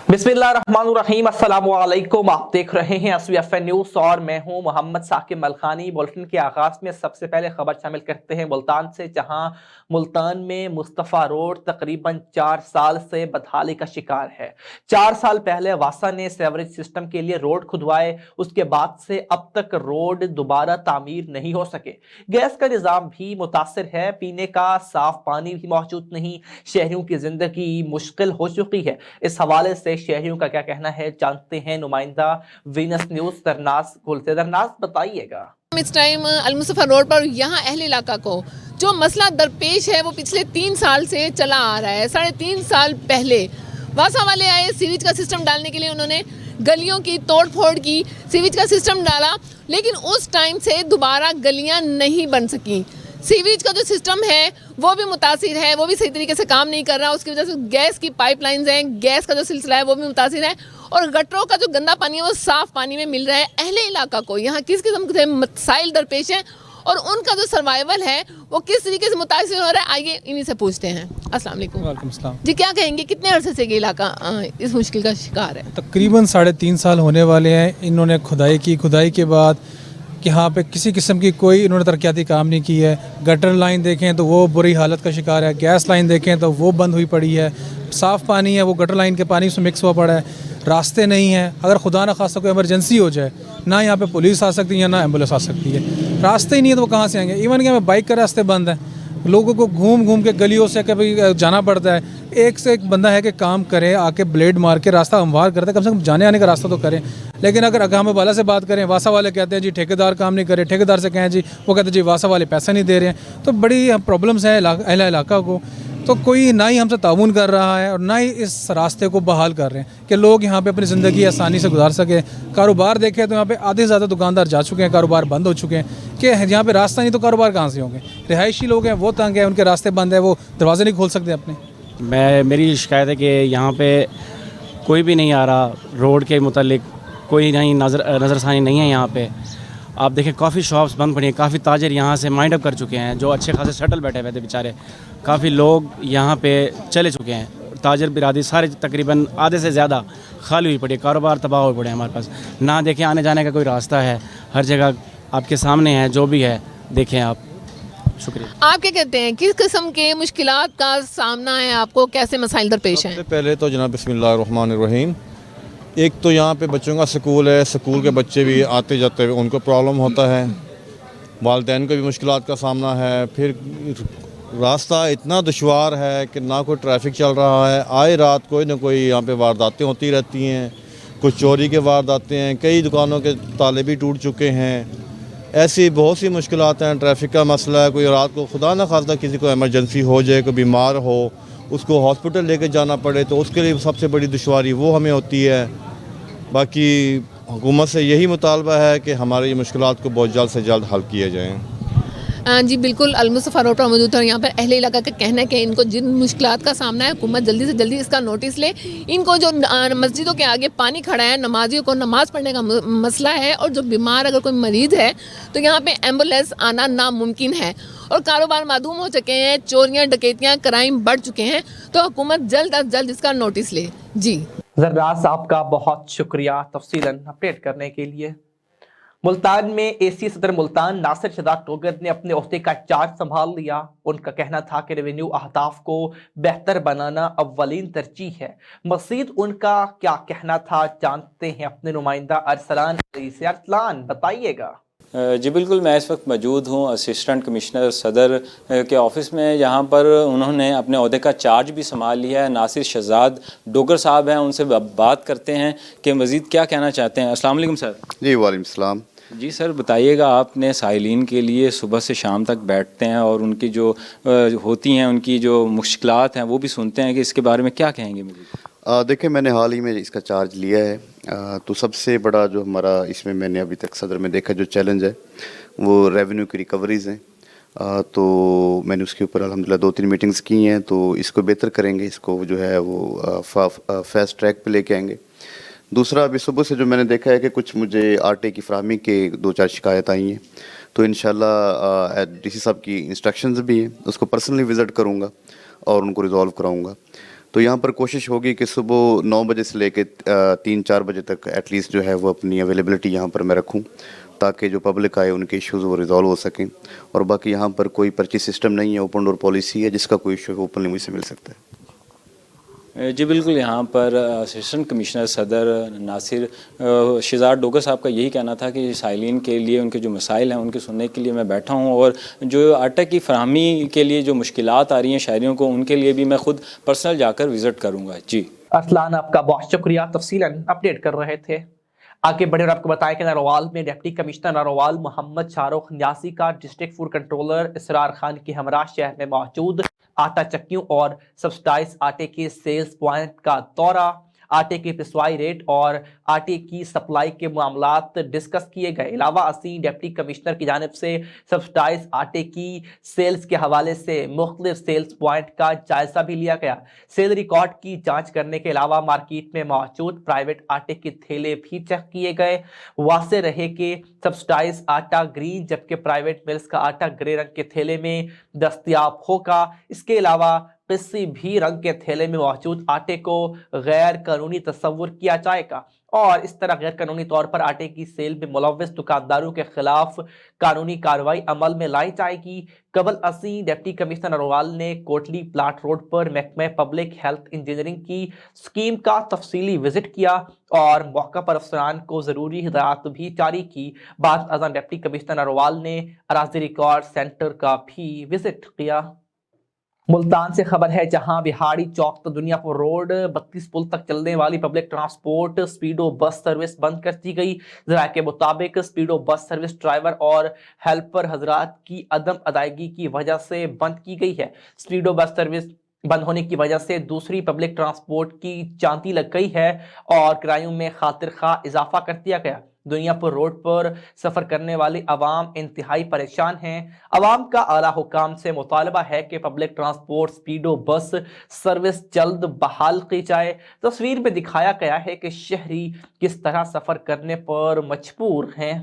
बिस्मिल्लाहिर्रहमानिर्रहीम, अस्सलामुअलैकुम। आप देख रहे हैं SVFN न्यूज़ और मैं हूं मोहम्मद साकिब मलखानी। बुलेटिन के आगाज में सबसे पहले खबर शामिल करते हैं मुल्तान से, जहां मुल्तान में मुस्तफ़ा रोड तकरीबन 4 साल से बदहाली का शिकार है। 4 साल पहले वासा ने सेवरेज सिस्टम के लिए रोड खुदवाए, उसके बाद से अब तक रोड दोबारा तामीर नहीं हो सके। गैस का निज़ाम भी मुतासिर है, पीने का साफ पानी भी मौजूद नहीं। शहरियों की जिंदगी मुश्किल हो चुकी है। इस हवाले से शहरियों का क्या कहना है, जानते हैं नुमाइंदा वीनस न्यूज़ दरनाज गुल से। दरनाज, बताइएगा। इस टाइम अलमुस्तफा रोड पर यहाँ अहले इलाका को जो मसला दरपेश है वो पिछले 3 साल से चला आ रहा है। 3.5 साल पहले वासा वाले आए, सीवेज का सिस्टम डालने के लिए उन्होंने गलियों की तोड़ फोड़ की, सीवेज का सिस्टम डाला, लेकिन उस टाइम से दोबारा गलियां नहीं बन सकी। सीवेज का जो सिस्टम है वो भी मुतासिर है, वो भी सही तरीके से काम नहीं कर रहा। उसकी वजह से गैस की पाइपलाइंस हैं, गैस का जो सिलसिला है वो भी मुतासिर है, और गटरों का जो गंदा पानी है वो साफ पानी में मिल रहा है। अहले इलाका को यहाँ किस किस्म के मसाइल दरपेश हैं और उनका जो सर्वाइवल है वो किस तरीके से मुतासिर हो रहा है, आइए इन्हीं से पूछते हैं। अस्सलाम वालेकुम। वालेकुम सलाम जी, क्या कहेंगे, कितने अरसे से ये इलाका इस मुश्किल का शिकार है? तकरीबन 3.5 साल होने वाले हैं। इन्होंने खुदाई के बाद कि यहाँ पे किसी किस्म की कोई इन्होंने तरक्याती काम नहीं की है। गटर लाइन देखें तो वो बुरी हालत का शिकार है, गैस लाइन देखें तो वो बंद हुई पड़ी है, साफ़ पानी है वो गटर लाइन के पानी से मिक्स हुआ पड़ा है, रास्ते नहीं हैं। अगर खुदा न खास्ता कोई इमरजेंसी हो जाए, ना यहाँ पे पुलिस आ सकती है ना एम्बुलेंस आ सकती है। रास्ते ही नहीं है तो वो कहाँ से आएंगे। इवन कि हमें बाइक के रास्ते बंद हैं, लोगों को घूम घूम के गलियों से कभी जाना पड़ता है। एक से एक बंदा है कि काम करे, आके ब्लेड मार के रास्ता हमवार करता है, कम से कम जाने आने का रास्ता तो करें। लेकिन अगर अकाम वाला से बात करें, वासा वाले कहते हैं जी ठेकेदार काम नहीं करे, ठेकेदार से कहें जी वो कहते हैं जी वासा वाले पैसा नहीं दे रहे हैं। तो बड़ी प्रॉब्लम्स हैं अहले इलाका को। तो कोई ना ही हमसे ताउन कर रहा है और ना ही इस रास्ते को बहाल कर रहे हैं कि लोग यहाँ पे अपनी ज़िंदगी आसानी से गुजार सकें। कारोबार देखें तो यहाँ पे आधे से ज़्यादा दुकानदार जा चुके हैं, कारोबार बंद हो चुके हैं कि यहाँ पे रास्ता नहीं तो कारोबार कहाँ से होंगे। रिहायशी लोग हैं वो तंग है, उनके रास्ते बंद है, वो दरवाजे नहीं खोल सकते अपने। मेरी शिकायत है कि यहाँ पे कोई भी नहीं आ रहा, रोड के मुतालिक कोई नहीं नज़रसानी नहीं है। यहाँ पे आप देखें काफ़ी शॉप्स बंद पड़ी हैं, काफ़ी ताजर यहाँ से माइंड अप कर चुके हैं, जो अच्छे खासे सेटल बैठे हुए थे बेचारे। काफ़ी लोग यहाँ पे चले चुके हैं, ताजर बिरादरी सारे तकरीबन आधे से ज़्यादा खाली हुई पड़ी है, कारोबार तबाह हो पड़े हैं। हमारे पास ना देखें आने जाने का कोई रास्ता है, हर जगह आपके सामने है, जो भी है देखें आप। शुक्रिया। आप क्या कहते हैं, किस किस्म के मुश्किलात का सामना है आपको, कैसे मसाइल दरपेश हैं? सबसे पहले तो जनाब बिस्मिल्लाहिर्रहमानिर्रहीम, एक तो यहाँ पे बच्चों का स्कूल है, स्कूल के बच्चे भी आते जाते हुए उनको प्रॉब्लम होता है, वालिदैन को भी मुश्किलात का सामना है। फिर रास्ता इतना दुश्वार है कि ना कोई ट्रैफिक चल रहा है, आए रात कोई ना कोई यहाँ पे वारदातें होती रहती हैं, कुछ चोरी के वारदातें हैं, कई दुकानों के ताले भी टूट चुके हैं। ऐसी बहुत सी मुश्किलात हैं। ट्रैफिक का मसला है, कोई रात को खुदा न खास्ता किसी को इमरजेंसी हो जाए, कोई बीमार हो, उसको हॉस्पिटल लेके जाना पड़े, तो उसके लिए सबसे बड़ी दुश्वारी वो हमें होती है। बाकी हुकूमत से यही मुतालबा है कि हमारी ये मुश्किलात को बहुत जल्द से जल्द हल किए जाएँ। जी बिल्कुल, अलमुस्तफा रोड पर मौजूद है। यहाँ पर अहले इलाका का कहना है कि इनको जिन मुश्किलात का सामना है, हुकूमत जल्दी से जल्दी इसका नोटिस ले। इनको जो मस्जिदों के आगे पानी खड़ा है, नमाजियों को नमाज़ पढ़ने का मसला है, और जो बीमार अगर कोई मरीज़ है तो यहाँ पे एम्बुलेंस आना नामुमकिन है, और कारोबार मादूम हो चुके हैं, चोरियाँ डकैतियाँ क्राइम बढ़ चुके हैं। तो हुकूमत जल्द अज जल्द इसका नोटिस ले। जी जरदास, आपका बहुत शुक्रिया तफसीलन अपडेट करने के लिए। मुल्तान में एसी सदर मुल्तान नासिर शहजाद टोगर ने अपने ओहदे का चार्ज संभाल लिया। उनका कहना था कि रेवेन्यू अहदाफ को बेहतर बनाना अव्वलीन तरजीह है। मज़ीद उनका क्या कहना था, जानते हैं अपने नुमाइंदा अरसलान से। अरसलान, बताइएगा। जी बिल्कुल, मैं इस वक्त मौजूद हूँ असिस्टेंट कमिश्नर सदर के ऑफ़िस में। यहाँ पर उन्होंने अपने ओहदे का चार्ज भी संभाल लिया है। नासिर शहजाद डोगर साहब हैं, उनसे बात करते हैं कि मज़ीद क्या कहना चाहते हैं। अस्सलाम वालेकुम सर। जी वालेकुम सलाम। जी सर, बताइएगा, आपने साइलिन के लिए सुबह से शाम तक बैठते हैं और उनकी जो होती हैं उनकी जो मुश्किलात हैं वो भी सुनते हैं, कि इसके बारे में क्या कहेंगे मुझे? देखिए, मैंने हाल ही में इसका चार्ज लिया है। तो सबसे बड़ा जो हमारा इसमें मैंने अभी तक सदर में देखा जो चैलेंज है वो रेवेन्यू की रिकवरीज़ हैं। तो मैंने उसके ऊपर अल्हम्दुलिल्लाह 2-3 मीटिंग्स की हैं, तो इसको बेहतर करेंगे, इसको जो है वो फास्ट ट्रैक पे लेके आएंगे। दूसरा, अभी सुबह से जो मैंने देखा है कि कुछ मुझे आटे की फराहमी के 2-4 शिकायत आई हैं, तो इंशाल्लाह डीसी साहब की इंस्ट्रक्शंस भी हैं, उसको पर्सनली विज़िट करूँगा और उनको रिज़ॉल्व कराऊँगा। तो तो यहाँ पर कोशिश होगी कि सुबह 9 बजे से लेके 3-4 बजे तक एटलीस्ट जो है वो अपनी अवेलेबिलिटी यहाँ पर मैं रखूँ, ताकि जो पब्लिक आए उनके इश्यूज़ वो रिजॉल्व हो सकें। और बाकी यहाँ पर कोई पर्ची सिस्टम नहीं है, ओपन डोर पॉलिसी है, जिसका कोई इशू है ओपनली मुझसे मिल सकता है। जी बिल्कुल, यहाँ पर असिस्टेंट कमिश्नर सदर नासिर शहजाद डोगर साहब का यही कहना था कि साइलिन के लिए उनके जो मसाइल हैं उनके सुनने के लिए मैं बैठा हूँ, और जो आटा की फराहमी के लिए जो मुश्किलात आ रही हैं शहरियों को, उनके लिए भी मैं खुद पर्सनल जाकर विज़िट करूँगा। जी अरसलान, आपका बहुत शुक्रिया, तफसीलन अपडेट कर रहे थे। आगे बढ़े और आपको बताएं कि नारोवाल में डिप्टी कमिश्नर नारोवाल मोहम्मद शाहरुख न्यासी का डिस्ट्रिक्ट फूड कंट्रोलर इसरार खान की हमरा शहर में मौजूद आटा चक्कियों और सब्सिडाइज आटे के सेल्स पॉइंट का दौरा, आटे की पिसवाई रेट और आटे की सप्लाई के मामलात डिस्कस किए गए। अलावा असीम डिप्टी कमिश्नर की जानिब से सब्सिडाइज आटे की सेल्स के हवाले से मुख्तलिफ सेल्स पॉइंट का जायजा भी लिया गया। सेल रिकॉर्ड की जांच करने के अलावा मार्केट में मौजूद प्राइवेट आटे के थैले भी चेक किए गए। वाज़ेह रहे कि सब्सिडाइज आटा ग्रीन जबकि प्राइवेट मिल्स का आटा ग्रे रंग के थैले में दस्तयाब होगा। इसके अलावा किसी भी रंग के थैले में मौजूद आटे को गैर कानूनी तस्वुर किया जाएगा और इस तरह गैर कानूनी तौर पर आटे की सेल में मुलव्वस दुकानदारों के खिलाफ कानूनी कार्रवाई अमल में लाई जाएगी। कबल असी डिप्टी कमिश्नर नारोवाल ने कोटली प्लाट रोड पर महकमे पब्लिक हेल्थ इंजीनियरिंग की स्कीम का तफसीली विजिट किया और मौका पर अफसरान को जरूरी हिदायत भी जारी की। बाद अज़ां डिप्टी कमिश्नर नारोवाल ने अराजी रिकॉर्ड सेंटर का भी विजिट किया। मुल्तान से खबर है, जहां बिहाड़ी चौक तो दुनियापुर रोड 32 पुल तक चलने वाली पब्लिक ट्रांसपोर्ट स्पीडो बस सर्विस बंद कर दी गई। जरा के मुताबिक स्पीडो बस सर्विस ड्राइवर और हेल्पर हजरात की अदम अदायगी की वजह से बंद की गई है। स्पीडो बस सर्विस बंद होने की वजह से दूसरी पब्लिक ट्रांसपोर्ट की चांदी लग गई है और किरायों में खातिर खा इजाफा कर दिया गया। दुनियापुर रोड पर सफर करने वाली आवाम इंतहाई परेशान हैं। आवाम का आला हुकाम से मुतालबा है कि पब्लिक ट्रांसपोर्ट स्पीडो बस सर्विस जल्द बहाल की जाए। तस्वीर में दिखाया गया है कि शहरी किस तरह सफर करने पर मजबूर हैं।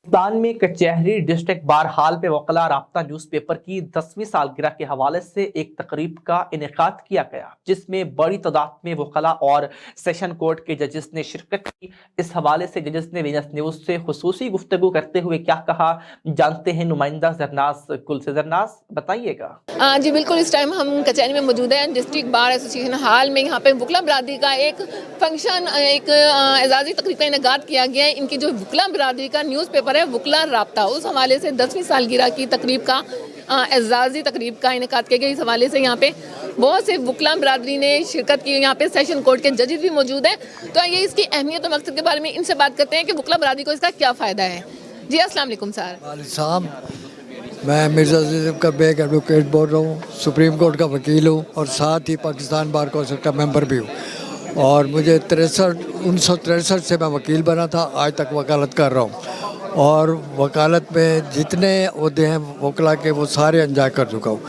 मुल्तान में कचहरी डिस्ट्रिक्ट बार हाल में वकला राब्ता न्यूज़पेपर की 10वीं सालगिरह के हवाले से एक तकरीब का इनेकाद किया गया, जिसमें बड़ी तादाद में वकला और सेशन कोर्ट के जजेस ने शिरकत की। इस हवाले से जजेस ने वीनस न्यूज़ से खुसूसी गुफ्तगू करते हुए क्या कहा, जानते हैं नुमाइंदा जरनास कुल से। जरनास, बताइएगा। जी बिल्कुल, इस टाइम हम कचहरी में मौजूद हैं। डिस्ट्रिक्ट बार एसोसिएशन हाल में यहाँ पे वकला बरादरी का एक फंक्शन, एक एजाज़ी तकरीब का इनेकाद किया गया है। इनकी जो वकला बरादरी का न्यूज़पेपर है वकला राब्ता, उस हवाले से 10वीं सालगिरह की तकरीब का एजाज़ी तकरीब का इनेकाद किया गया। इस हवाले से यहाँ पे बहुत से वकला बरादरी ने शिरकत की। यहाँ पे सेशन कोर्ट के जजेस भी मौजूद हैं। तो ये इसकी अहमियत और मकसद के बारे में इनसे बात करते हैं कि वकला बरादरी को इसका क्या फ़ायदा है। जी अस्सलाम वालेकुम सर। वालेकुम, मैं मिर्ज़ा ज़ैनब का बेग एडवोकेट बोल रहा हूँ, सुप्रीम कोर्ट का वकील हूँ और साथ ही पाकिस्तान बार काउंसिल का मेंबर भी हूँ। और मुझे 1963 से मैं वकील बना था, आज तक वकालत कर रहा हूँ और वकालत में जितने ओहदे हैं वकला के वो सारे अंजाम कर चुका हूँ।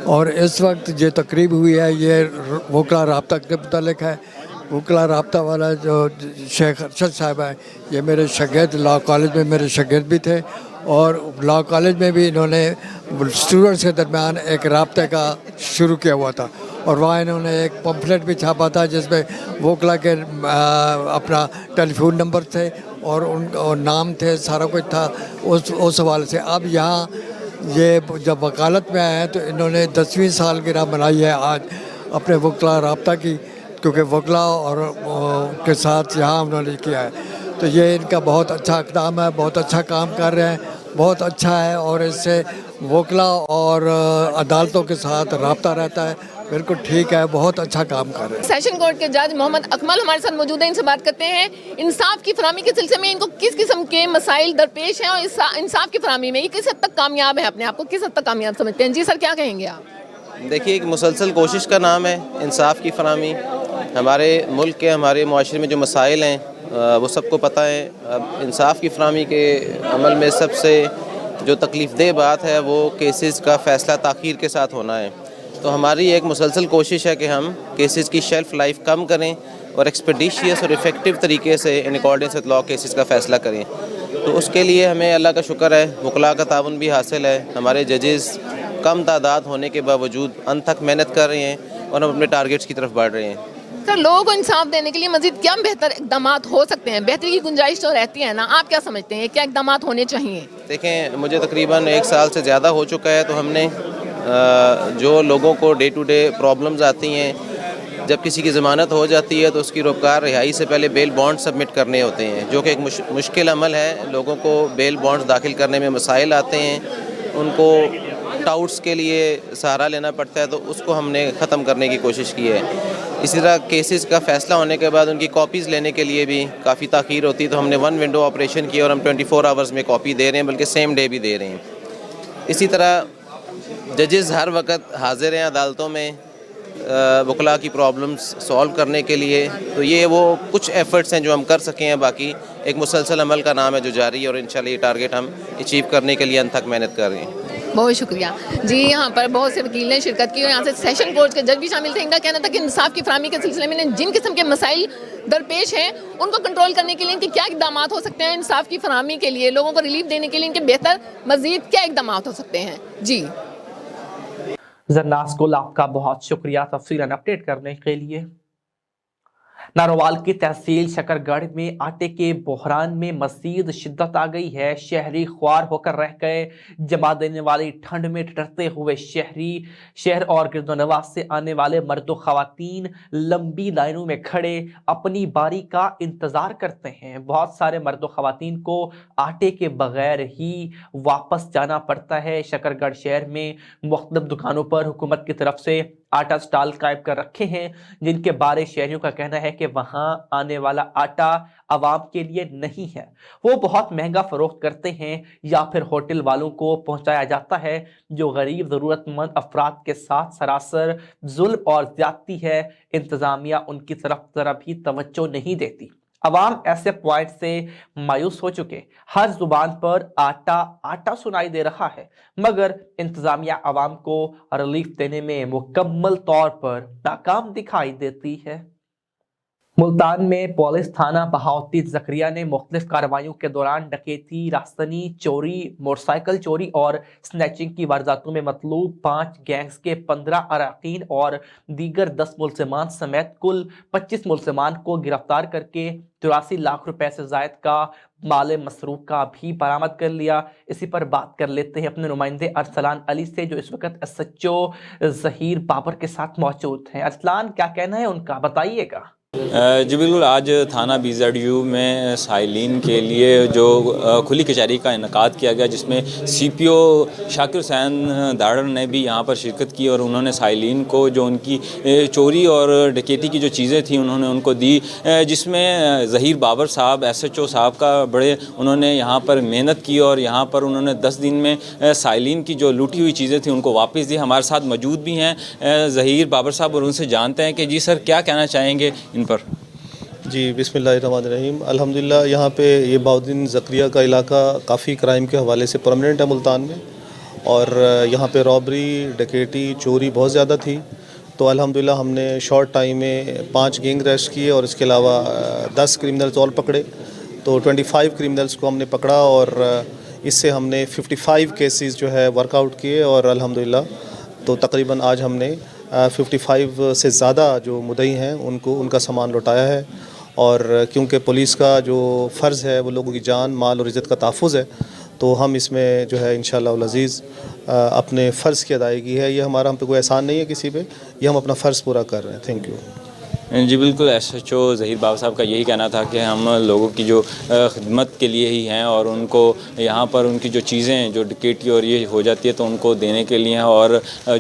और इस वक्त जो तकरीब हुई है ये वकला राब्ता के मुतालिक है। वकला राब्ता वाला जो शेख अरशद साहब हैं, ये मेरे शागिर्द, लॉ कॉलेज में मेरे शागिर्द भी थे और लॉ कॉलेज में भी इन्होंने स्टूडेंट्स के दरमियान एक राब्ते का शुरू किया हुआ था और वहाँ इन्होंने एक पम्फलेट भी छापा था जिसमें वकला के अपना टेलीफोन नंबर थे और उन नाम थे, सारा कुछ था उस हवाले से। अब यहाँ ये जब वकालत में आए हैं तो इन्होंने 10वीं सालगिरह मनाई है आज अपने वकला राब्ता की, क्योंकि वकला और के साथ यहाँ उन्होंने किया है। तो ये इनका बहुत अच्छा इक़दाम है, बहुत अच्छा काम कर रहे हैं, बहुत अच्छा है और इससे वकला और अदालतों के साथ राब्ता रहता है। बिल्कुल ठीक है, बहुत अच्छा काम कर रहे हैं। सेशन कोर्ट के जज मोहम्मद अकमल हमारे साथ मौजूद हैं, इनसे बात करते हैं इंसाफ की फराहमी के सिलसिले में इनको किस किस्म के मसाइल दरपेश हैं और इंसाफ की फराहमी में ये किस हद तक कामयाब है, अपने आप को किस हद तक कामयाब समझते हैं। जी सर, क्या कहेंगे आप? देखिए, एक मुसलसल कोशिश का नाम है इंसाफ की फराहमी। हमारे मुल्क के, हमारे मुआशरे में जो मसाइल हैं वो सबको पता है। अब इंसाफ की फराहमी के अमल में सबसे जो तकलीफ़देह बात है वो केसेस का फ़ैसला ताख़ीर के साथ होना है। तो हमारी एक मुसलसल कोशिश है कि हम केसेस की शेल्फ लाइफ कम करें और एक्सपेडिशियस और इफ़ेक्टिव तरीके से in accordance with law cases का फ़ैसला करें। तो उसके लिए हमें अल्लाह का शुक्र है, वकला का ताउन भी हासिल है। हमारे जजेस कम तादाद होने के बावजूद अंत तक मेहनत कर रहे हैं اور ہم اپنے ٹارگیٹس کی طرف بڑھ رہے ہیں. سر لوگوں کو انصاف دینے کے لیے مزید کیا بہتر اقدامات ہو سکتے ہیں؟ بہتری کی گنجائش تو رہتی ہے نا، آپ کیا سمجھتے ہیں کیا اقدامات ہونے چاہیے؟ دیکھیں مجھے تقریباً 1 سال سے زیادہ ہو چکا ہے، تو ہم نے جو لوگوں کو ڈے ٹو ڈے پرابلمز آتی ہیں، جب کسی کی ضمانت ہو جاتی ہے تو اس کی روکار رہائی سے پہلے بیل بانڈ سبمٹ کرنے ہوتے ہیں، جو کہ ایک مشکل عمل ہے. لوگوں کو بیل بانڈز داخل کرنے میں مسائل آتے ہیں، ان کو ٹاؤٹس کے لیے سہارا لینا پڑتا ہے، تو اس کو ہم نے ختم کرنے کی کوشش کی ہے. اسی طرح کیسز کا فیصلہ ہونے کے بعد ان کی کاپیز لینے کے لیے بھی کافی تاخیر ہوتی ہے، تو ہم نے 1 ونڈو آپریشن کی اور ہم 24 آورز میں کاپی دے رہے ہیں، بلکہ سیم ڈے بھی دے رہے ہیں. اسی طرح ججز ہر وقت حاضر ہیں عدالتوں میں وکلاء کی پرابلمز سولو کرنے کے لیے. تو یہ وہ کچھ ایفرٹس ہیں جو ہم کر سکے ہیں، باقی ایک مسلسل عمل کا نام ہے جو جاری ہے، اور انشاءاللہ یہ ٹارگیٹ ہم اچیو کرنے کے لیے انت تک محنت کر رہے ہیں. بہت شکریہ جی. یہاں پر بہت سے وکیل نے شرکت کی اور یہاں سے سیشن کورٹ کے جج بھی شامل تھے. ان کا کہنا تھا کہ انصاف کی فراہمی کے سلسلے میں جن قسم کے مسائل درپیش ہیں ان کو کنٹرول کرنے کے لیے ان کے کیا اقدامات ہو سکتے ہیں، انصاف کی فراہمی کے لیے لوگوں کو ریلیف دینے کے لیے ان کے بہتر مزید کیا اقدامات ہو سکتے ہیں. جی زرناز گل آپ کا بہت شکریہ تفصیلاً اپڈیٹ کرنے کے لیے. ناروال کی تحصیل شکر گڑھ میں آٹے کے بحران میں مزید شدت آ گئی ہے. شہری خوار ہو کر رہ گئے. جما دینے والی ٹھنڈ میں ٹھٹرتے ہوئے شہر اور گرد و نواح سے آنے والے مرد و خواتین لمبی لائنوں میں کھڑے اپنی باری کا انتظار کرتے ہیں. بہت سارے مرد و خواتین کو آٹے کے بغیر ہی واپس جانا پڑتا ہے. شکر گڑھ شہر میں مختلف دکانوں پر حکومت کی طرف سے آٹا سٹال قائم کر رکھے ہیں، جن کے بارے شہریوں کا کہنا ہے کہ وہاں آنے والا آٹا عوام کے لیے نہیں ہے. وہ بہت مہنگا فروخت کرتے ہیں یا پھر ہوٹل والوں کو پہنچایا جاتا ہے، جو غریب ضرورت مند افراد کے ساتھ سراسر ظلم اور زیادتی ہے. انتظامیہ ان کی طرف ذرا بھی توجہ نہیں دیتی. عوام ایسے پوائنٹ سے مایوس ہو چکے. ہر زبان پر آٹا آٹا سنائی دے رہا ہے، مگر انتظامیہ عوام کو ریلیف دینے میں مکمل طور پر ناکام دکھائی دیتی ہے. ملتان میں پولیس تھانہ بہاؤالدین زکریا نے مختلف کارروائیوں کے دوران ڈکیتی، رہزنی، چوری، موٹر سائیکل چوری اور سنیچنگ کی وارداتوں میں مطلوب 5 گینگز کے 15 اراکین اور دیگر 10 ملزمان سمیت کل 25 ملزمان کو گرفتار کر کے 84 لاکھ روپے سے زائد کا مال مسروق کا بھی برآمد کر لیا. اسی پر بات کر لیتے ہیں اپنے نمائندے ارسلان علی سے، جو اس وقت SHO ظہیر بابر کے ساتھ موجود ہیں. ارسلان، کیا کہنا ہے ان کا، بتائیے گا. جی بالکل، آج تھانہ BZU میں سائلین کے لیے جو کھلی کچہری کا انعقاد کیا گیا، جس میں CPO شاکر حسین داڑر نے بھی یہاں پر شرکت کی، اور انہوں نے سائلین کو جو ان کی چوری اور ڈکیتی کی جو چیزیں تھیں انہوں نے ان کو دی، جس میں ظہیر بابر صاحب SHO صاحب کا بڑے انہوں نے یہاں پر محنت کی، اور یہاں پر انہوں نے 10 دن میں سائلین کی جو لوٹی ہوئی چیزیں تھیں ان کو واپس دی. ہمارے ساتھ موجود بھی ہیں ظہیر بابر صاحب، اور ان سے جانتے ہیں کہ جی سر کیا کہنا چاہیں گے ان پر. جی بسم اللہ الرحمن الرحیم. الحمدللہ یہاں پہ یہ بہاؤالدین زکریا کا علاقہ کافی کرائم کے حوالے سے پرمننٹ ہے ملتان میں، اور یہاں پہ رابری، ڈکیٹی، چوری بہت زیادہ تھی. تو الحمدللہ ہم نے شارٹ ٹائم میں 5 گینگ ریسٹ کیے، اور اس کے علاوہ 10 کرمنلز اور پکڑے. تو 25 کرمنلز کو ہم نے پکڑا، اور اس سے ہم نے 55 کیسز جو ہے ورک آؤٹ کیے، اور الحمدللہ تو تقریباً آج ہم نے 55 سے زیادہ جو مدعی ہیں ان کو ان کا سامان لوٹایا ہے. اور کیونکہ پولیس کا جو فرض ہے وہ لوگوں کی جان، مال اور عزت کا تحفظ ہے، تو ہم اس میں جو ہے انشاءاللہ العزیز اپنے فرض کی ادائیگی ہے. یہ ہمارا ہم پہ کوئی احسان نہیں ہے کسی پہ، یہ ہم اپنا فرض پورا کر رہے ہیں. Thank you. جی بالکل، SHO ظہیر بابر صاحب کا یہی کہنا تھا کہ ہم لوگوں کی جو خدمت کے لیے ہی ہیں، اور ان کو یہاں پر ان کی جو چیزیں جو ڈکیٹی اور یہ ہو جاتی ہے تو ان کو دینے کے لیے ہیں، اور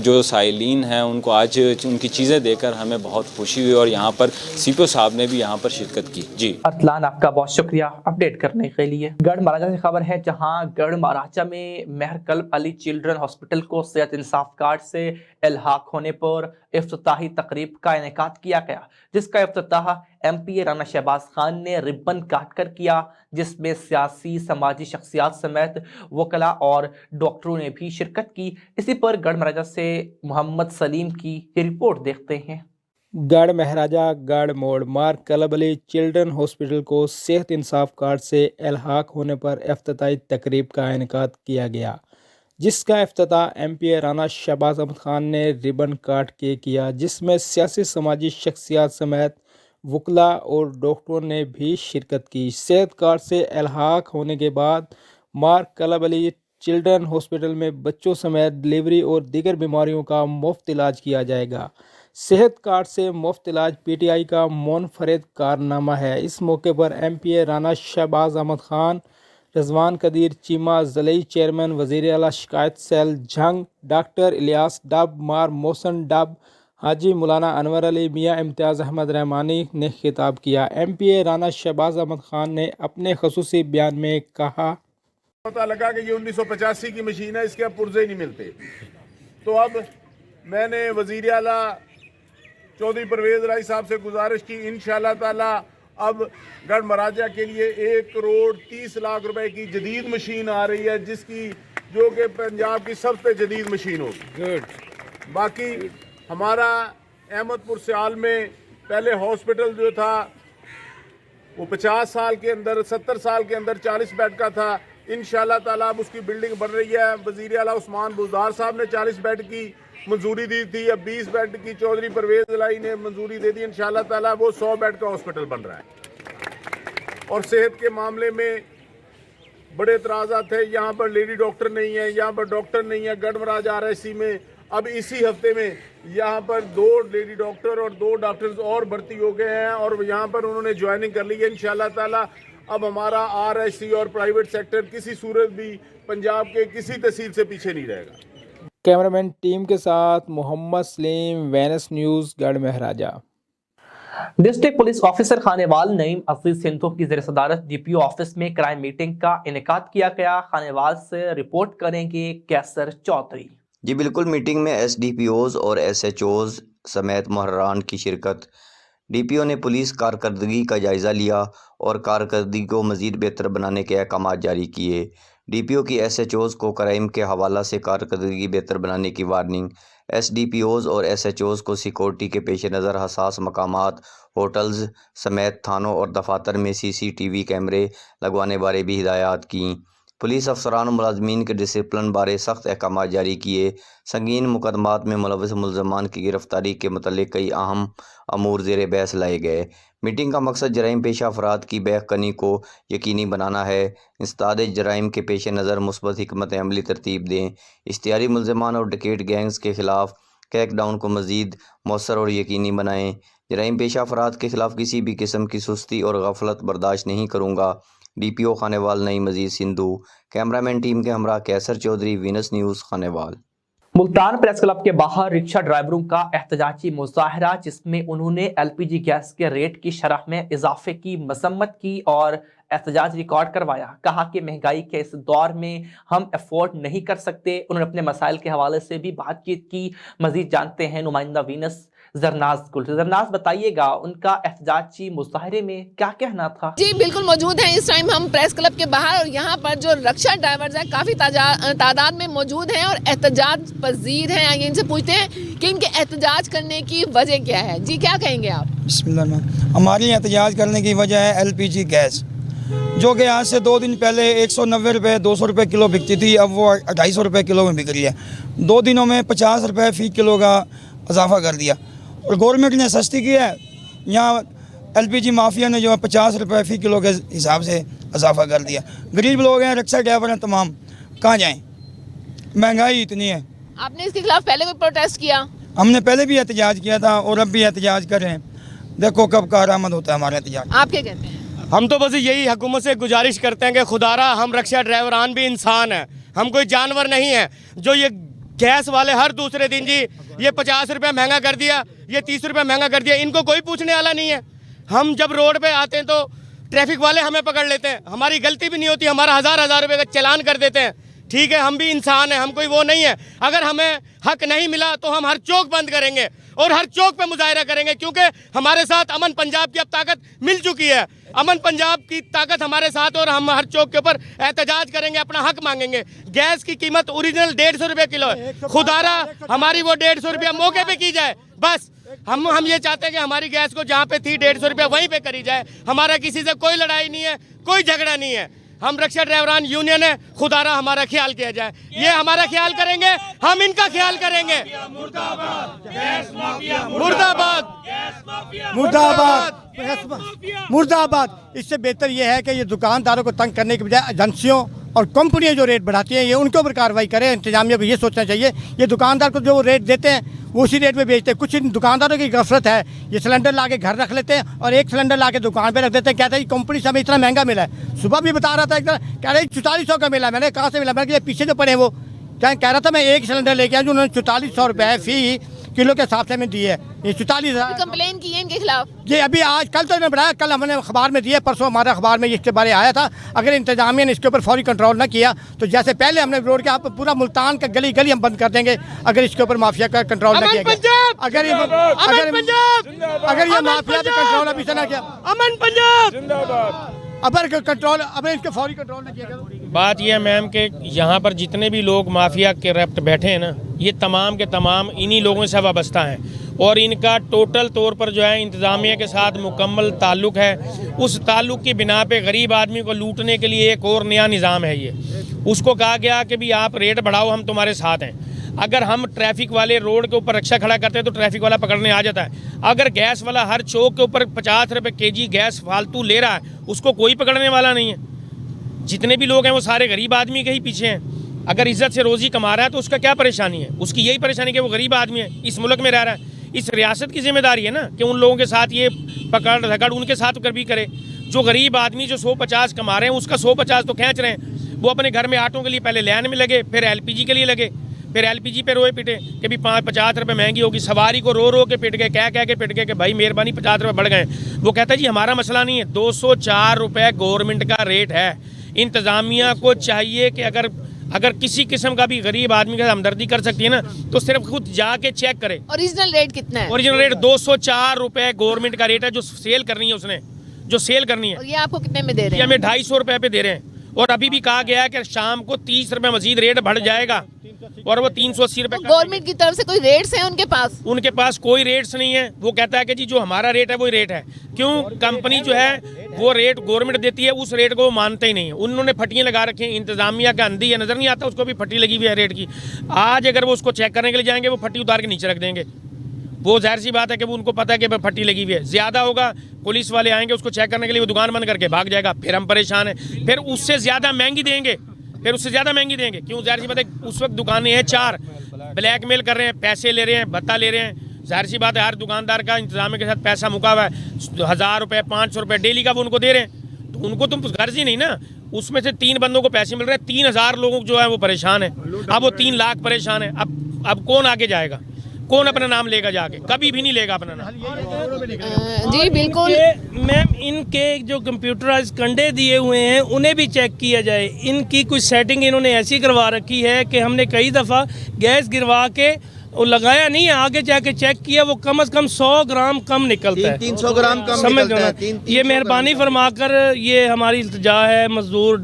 جو سائلین ہیں ان کو آج ان کی چیزیں دے کر ہمیں بہت خوشی ہوئی، اور یہاں پر CPO صاحب نے بھی یہاں پر شرکت کی. جی ارسلان، آپ کا بہت شکریہ اپڈیٹ کرنے کے لیے. گڑھ مہاراجہ سے خبر ہے، جہاں گڑھ مہاراجہ میں مہر قلب علی چلڈرن ہاسپٹل کو صحت انصاف کارڈ سے الحاق ہونے پر افتتاحی تقریب کا انعقاد کیا گیا، جس کا افتتاح MP رانا شہباز خان نے ربن کاٹ کر کیا، جس میں سیاسی سماجی شخصیات سمیت وکلاء اور ڈاکٹروں نے بھی شرکت کی. اسی پر گڑھ مہاراجہ سے محمد سلیم کی یہ رپورٹ دیکھتے ہیں. گڑھ مہاراجہ گڑھ موڑ مہر قلب علی چلڈرن ہاسپٹل کو صحت انصاف کارڈ سے الحاق ہونے پر افتتاحی تقریب کا انعقاد کیا گیا، جس کا افتتاح MP رانا شہباز احمد خان نے ربن کاٹ کے کیا، جس میں سیاسی سماجی شخصیات سمیت وکلاء اور ڈاکٹروں نے بھی شرکت کی۔ صحت کارڈ سے الحاق ہونے کے بعد مارک کلب علی چلڈرن ہاسپٹل میں بچوں سمیت ڈلیوری اور دیگر بیماریوں کا مفت علاج کیا جائے گا۔ صحت کارڈ سے مفت علاج PTI کا منفرد کارنامہ ہے۔ اس موقع پر MP رانا شہباز احمد خان، رضوان قدیر چیمہ ضلعی چیئرمین وزیر اعلیٰ شکایت سیل جھنگ، ڈاکٹر الیاس ڈب، مار محسن ڈب، حاجی مولانا انور علی، میاں امتیاز احمد رحمانی نے خطاب کیا۔ MP رانا شہباز احمد خان نے اپنے خصوصی بیان میں کہا، پتہ لگا کہ یہ 1985 کی مشین ہے، اس کے اب پرزے نہیں ملتے، تو اب میں نے وزیر اعلیٰ چودھری پرویز رائی صاحب سے گزارش کی، انشاءاللہ تعالی اب گڑھ مہاراجہ کے لیے 1,30,00,000 روپے کی جدید مشین آ رہی ہے، جو کہ پنجاب کی سب سے جدید مشین ہوگی۔ باقی ہمارا احمد پور سیال میں پہلے ہاسپٹل جو تھا وہ 50 سال کے اندر 70 سال کے اندر 40 بیڈ کا تھا، انشاءاللہ تعالیٰ اب اس کی بلڈنگ بن رہی ہے۔ وزیر اعلیٰ عثمان بزدار صاحب نے 40 بیڈ کی منظوری دی تھی، اب 20 بیڈ کی چودھری پرویز رائی نے منظوری دے دی، انشاءاللہ تعالیٰ وہ 100 بیڈ کا ہاسپٹل بن رہا ہے۔ اور صحت کے معاملے میں بڑے اعتراضات تھے، یہاں پر لیڈی ڈاکٹر نہیں ہے، یہاں پر ڈاکٹر نہیں ہے، گڑھ مہاراج RIC میں اب اسی ہفتے میں یہاں پر 2 لیڈی ڈاکٹر اور 2 ڈاکٹرز اور بھرتی ہو گئے ہیں اور یہاں پر انہوں نے جوائننگ کر لی ہے۔ انشاءاللہ تعالیٰ اب ہمارا RIC اور پرائیویٹ سیکٹر کسی صورت بھی پنجاب کے کسی تحصیل سے پیچھے نہیں رہے گا۔ کیمرامین ٹیم کے ساتھ محمد سلیم، وینس نیوز، گڑھ مہاراجہ۔ District police officer Khanewal Naeem Aziz Sindhu کی زیر صدارت DPO آفس میں کرائم میٹنگ کا انعقاد کیا گیا۔ خانیوال سے رپورٹ کریں گے کیسر چودھری۔ جی بالکل، میٹنگ میں SDPOs اور SHOs سمیت مہران کی شرکت۔ DPO نے پولیس کارکردگی کا جائزہ لیا اور کارکردگی کو مزید بہتر بنانے کے احکامات جاری کیے۔ DPO کی SHOs کو کرائم کے حوالہ سے کارکردگی بہتر بنانے کی وارننگ۔ SDPOs اور SHOs کو سیکورٹی کے پیش نظر حساس مقامات، ہوٹلز سمیت تھانوں اور دفاتر میں CCTV کیمرے لگوانے بارے بھی ہدایات کیں۔ پولیس افسران و ملازمین کے ڈسپلن بارے سخت احکامات جاری کیے۔ سنگین مقدمات میں ملوث ملزمان کی گرفتاری کے متعلق کئی اہم امور زیر بحث لائے گئے۔ میٹنگ کا مقصد جرائم پیشہ افراد کی بیک کنی کو یقینی بنانا ہے۔ انسداد جرائم کے پیش نظر مثبت حکمت عملی ترتیب دیں۔ اشتہاری ملزمان اور ڈکیٹ گینگز کے خلاف کریک ڈاؤن کو مزید مؤثر اور یقینی بنائیں۔ جرائم پیشہ افراد کے خلاف کسی بھی قسم کی سستی اور غفلت برداشت نہیں کروں گا۔ DPO Khanewal Naeem Aziz Sandhu. Cameraman team کے ہمراہ Qaisar Chaudhry, Venus News, Khanewal. Multan press club کے باہر رکشہ ڈرائیوروں کا احتجاجی مظاہرہ، جس میں انہوں نے LPG گیس کے ریٹ کی شرح میں اضافے کی مذمت کی اور احتجاج ریکارڈ کروایا۔ کہا کہ مہنگائی کے اس دور میں ہم افورڈ نہیں کر سکتے۔ انہوں نے اپنے مسائل کے حوالے سے بھی بات چیت کی۔ مزید جانتے ہیں نمائندہ وینس زرناز گل۔ زرناز بتائیے گا ان کا احتجاجی مظاہرے میں کیا کہنا تھا؟ جی بالکل موجود ہیں اس ٹائم ہم پریس کلب کے باہر، اور یہاں پر جو رکشہ ڈرائیورز ہیں کافی تعداد میں موجود ہیں اور احتجاج پذیر ہیں۔ آئیے ان سے پوچھتے ہیں کہ ان کے احتجاج کرنے کی وجہ کیا ہے۔ جی کیا کہیں گے آپ؟ بسم اللہ الرحمن الرحیم۔ ہماری احتجاج کرنے کی وجہ ہے LPG گیس، جو کہ آج سے 2 دن پہلے 190 روپے 200 روپے کلو بکتی تھی، اب وہ 250 روپے کلو میں بک رہی ہے۔ 2 دنوں میں 50 روپے فی کلو کا اضافہ کر دیا، اور گورنمنٹ نے سستی کی ہے۔ یہاں LPG مافیا نے جو ہے 50 روپے فی کلو کے حساب سے اضافہ کر دیا۔ غریب لوگ ہیں، رکشہ ڈرائیور ہیں، تمام کہاں جائیں، مہنگائی اتنی ہے۔ آپ نے اس کے خلاف پہلے کوئی پروٹیسٹ کیا؟ ہم نے پہلے بھی احتجاج کیا تھا اور اب بھی احتجاج کر رہے ہیں، دیکھو کب کارآمد ہوتا ہے ہمارا احتجاج۔ آپ کیا کہتے ہیں؟ ہم تو بس یہی حکومت سے گزارش کرتے ہیں کہ خدارا ہم رکشہ ڈرائیوران بھی انسان ہیں، ہم کوئی جانور نہیں ہیں۔ جو یہ گیس والے ہر دوسرے دن جی یہ 50 روپے مہنگا کر دیا، یہ 30 روپے مہنگا کر دیا، ان کو کوئی پوچھنے والا نہیں ہے۔ ہم جب روڈ پہ آتے ہیں تو ٹریفک والے ہمیں پکڑ لیتے ہیں، ہماری غلطی بھی نہیں ہوتی، ہمارا 1000 روپے کا چلان کر دیتے ہیں۔ ٹھیک ہے، ہم بھی انسان ہیں، ہم کوئی وہ نہیں ہے۔ اگر ہمیں حق نہیں ملا تو ہم ہر چوک بند کریں گے اور ہر چوک پہ مظاہرہ کریں گے، کیونکہ ہمارے ساتھ امن پنجاب کی اب طاقت مل چکی ہے۔ امن پنجاب کی طاقت ہمارے ساتھ، اور ہم ہر چوک کے اوپر احتجاج کریں گے، اپنا حق مانگیں گے۔ گیس کی قیمت اوریجنل 150 روپے کلو ہے، خدارا ہماری وہ 150 روپیہ موقع پہ کی جائے۔ بس ہم یہ چاہتے ہیں کہ ہماری گیس کو جہاں پہ تھی 150 روپیہ وہیں پہ کری جائے۔ ہمارا کسی سے کوئی لڑائی نہیں ہے، کوئی جھگڑا نہیں ہے۔ हम रक्षा ड्राइवरान यूनियन है, खुदारा हमारा ख्याल किया जाए। ये हमारा ख्याल करेंगे, हम इनका ख्याल करेंगे। मुर्दाबाद, मुर्दाबाद, मुर्दाबाद। इससे बेहतर ये है कि ये दुकानदारों को तंग करने के बजाय एजेंसियों और कंपनियां जो रेट बढ़ाती हैं ये उनके ऊपर कार्रवाई करें। इंतजामिया को ये सोचना चाहिए, ये दुकानदार को जो रेट देते हैं वो उसी रेट में बेचते हैं। कुछ दुकानदारों की गफलत है, ये सिलेंडर ला के घर रख लेते हैं और एक सिलेंडर ला के दुकान पे रख देते हैं। कहते हैं कंपनी से हमें इतना महंगा मिला है। सुबह भी बता रहा था एक कह रहे 4400 का मिला। मैंने कहाँ से मिला? मैंने पीछे जो पड़े हैं वो कह रहा था मैं एक सिलेंडर लेके आया जो उन्होंने 4400 रुपये फी किलो के हिसाब से में दिए है। ये 44,000 कंप्लेन की है इनके खिलाफ? ये अभी आज कल तो इन्होंने बढ़ाया, कल हमने अखबार में दिए, परसों हमारे अखबार में इसके बारे आया था। अगर इंतजामिया ने इसके ऊपर फौरी कंट्रोल न किया तो जैसे पहले हमने रोड के आप पूरा मुल्तान का गली गली हम बंद कर देंगे अगर इसके ऊपर माफिया का कंट्रोल न किया गया। अगर ये माफिया पे कंट्रोल अभी से न किया, अमन पंजाब अगर कंट्रोल अब इसके फौरी कंट्रोल न किया गया। बात यह है मैम कि यहाँ पर जितने भी लोग माफिया के रफ्त बैठे हैं ना, ये तमाम के तमाम इन्हीं लोगों से वाबस्ता हैं और इनका टोटल तौर पर जो है इंतज़ामिया के साथ मुकम्मल ताल्लुक़ है। उस ताल्लुक़ की बिना पे गरीब आदमी को लूटने के लिए एक और नया निज़ाम है। ये उसको कहा गया कि भी आप रेट बढ़ाओ, हम तुम्हारे साथ हैं। अगर हम ट्रैफिक वाले रोड के ऊपर रक्षा खड़ा करते हैं तो ट्रैफिक वाला पकड़ने आ जाता है। अगर गैस वाला हर चौक के ऊपर 50 रुपये kg गैस फालतू ले रहा है, उसको कोई पकड़ने वाला नहीं है। जितने भी लोग हैं वो सारे गरीब आदमी के ही पीछे हैं। अगर इज्जत से रोज़ी कमा रहा है तो उसका क्या परेशानी है? उसकी यही परेशानी कि वो गरीब आदमी है, इस मुल्क में रह रहा है। इस रियासत की जिम्मेदारी है ना कि उन लोगों के साथ ये पकड़ धकड़ उनके साथ कर भी करे। जो गरीब आदमी जो 150 कमा रहे हैं उसका 150 तो खींच रहे हैं। वो अपने घर में आटों के लिए पहले लाइन में लगे, फिर LPG के लिए लगे, फिर LPG पे रोए पिटे कि भी 50 रुपये महंगी होगी। सवारी को रो रो के पिट गए, कह के पिट गए कि भाई मेहरबानी 50 रुपये बढ़ गए। वो कहता है जी हमारा मसला नहीं है, 204 रुपये गवर्नमेंट का रेट है। इंतज़ामिया को चाहिए कि अगर किसी किस्म का भी गरीब आदमी का हमदर्दी कर सकती है ना तो सिर्फ खुद जाके चेक करे। ओरिजिनल रेट कितना है? ओरिजिनल रेट 204 रुपये गवर्नमेंट का रेट है, जो सेल करनी है उसने, जो सेल करनी है। और ये आपको कितने में दे रहे हैं? ये हमें 250 रुपये पे दे रहे हैं। और अभी भी कहा गया है कि शाम को 30 रुपये मजीद रेट बढ़ जाएगा और वो 380 रुपये। गवर्नमेंट की तरफ से कोई रेट्स हैं उनके पास? उनके पास कोई रेट्स नहीं है। वो कहता है कि जी जो हमारा रेट है वही रेट है। क्यों? कंपनी जो है वो रेट गवर्नमेंट देती है, उस रेट को वो मानते ही नहीं है। उन्होंने फटियाँ लगा रखी हैं। इंतजामिया का अंधी है, नज़र नहीं आता उसको भी फटी लगी हुई है रेट की। आज अगर वो उसको चेक करने के लिए जाएंगे वो फटी उतार के नीचे रख देंगे। वो जाहिर सी बात है कि वो उनको पता है कि फटी लगी हुई है। ज़्यादा होगा पुलिस वाले आएंगे उसको चेक करने के लिए, वो दुकान बंद करके भाग जाएगा, फिर हम परेशान हैं। फिर उससे ज़्यादा महंगी देंगे, क्यों? जाहिर सी बात है उस वक्त दुकानें हैं 4, ब्लैकमेल कर रहे हैं, पैसे ले रहे हैं, भत्ता ले रहे हैं। जाहिर सी बात है हर दुकानदार का इंतजाम के साथ पैसा मुका हुआ है। 1000 रुपये 500 रुपये डेली का वो उनको दे रहे हैं, तो उनको तुम गर्ज ही नहीं ना। उसमें से 3 बंदों को पैसे मिल रहे हैं, 3000 लोगों जो है वो परेशान है। अब वो 3 लाख परेशान है। अब कौन आगे जाएगा? कौन अपना नाम लेगा? जाके कभी भी नहीं लेगा अपना नाम। जी बिल्कुल मैम, इनके जो कंप्यूटराइज कंडे दिए हुए हैं उन्हें भी चेक किया जाए। इनकी कुछ सेटिंग इन्होंने ऐसी करवा रखी है कि हमने कई दफ़ा गैस गिरवा के वो लगाया नहीं है, आगे जाके चेक किया, वो कम से कम 100 ग्राम कम निकलता है। 300 ग्राम कम निकलता है। ये मेहरबानी फरमाकर ये हमारी इल्तिजा है मजदूर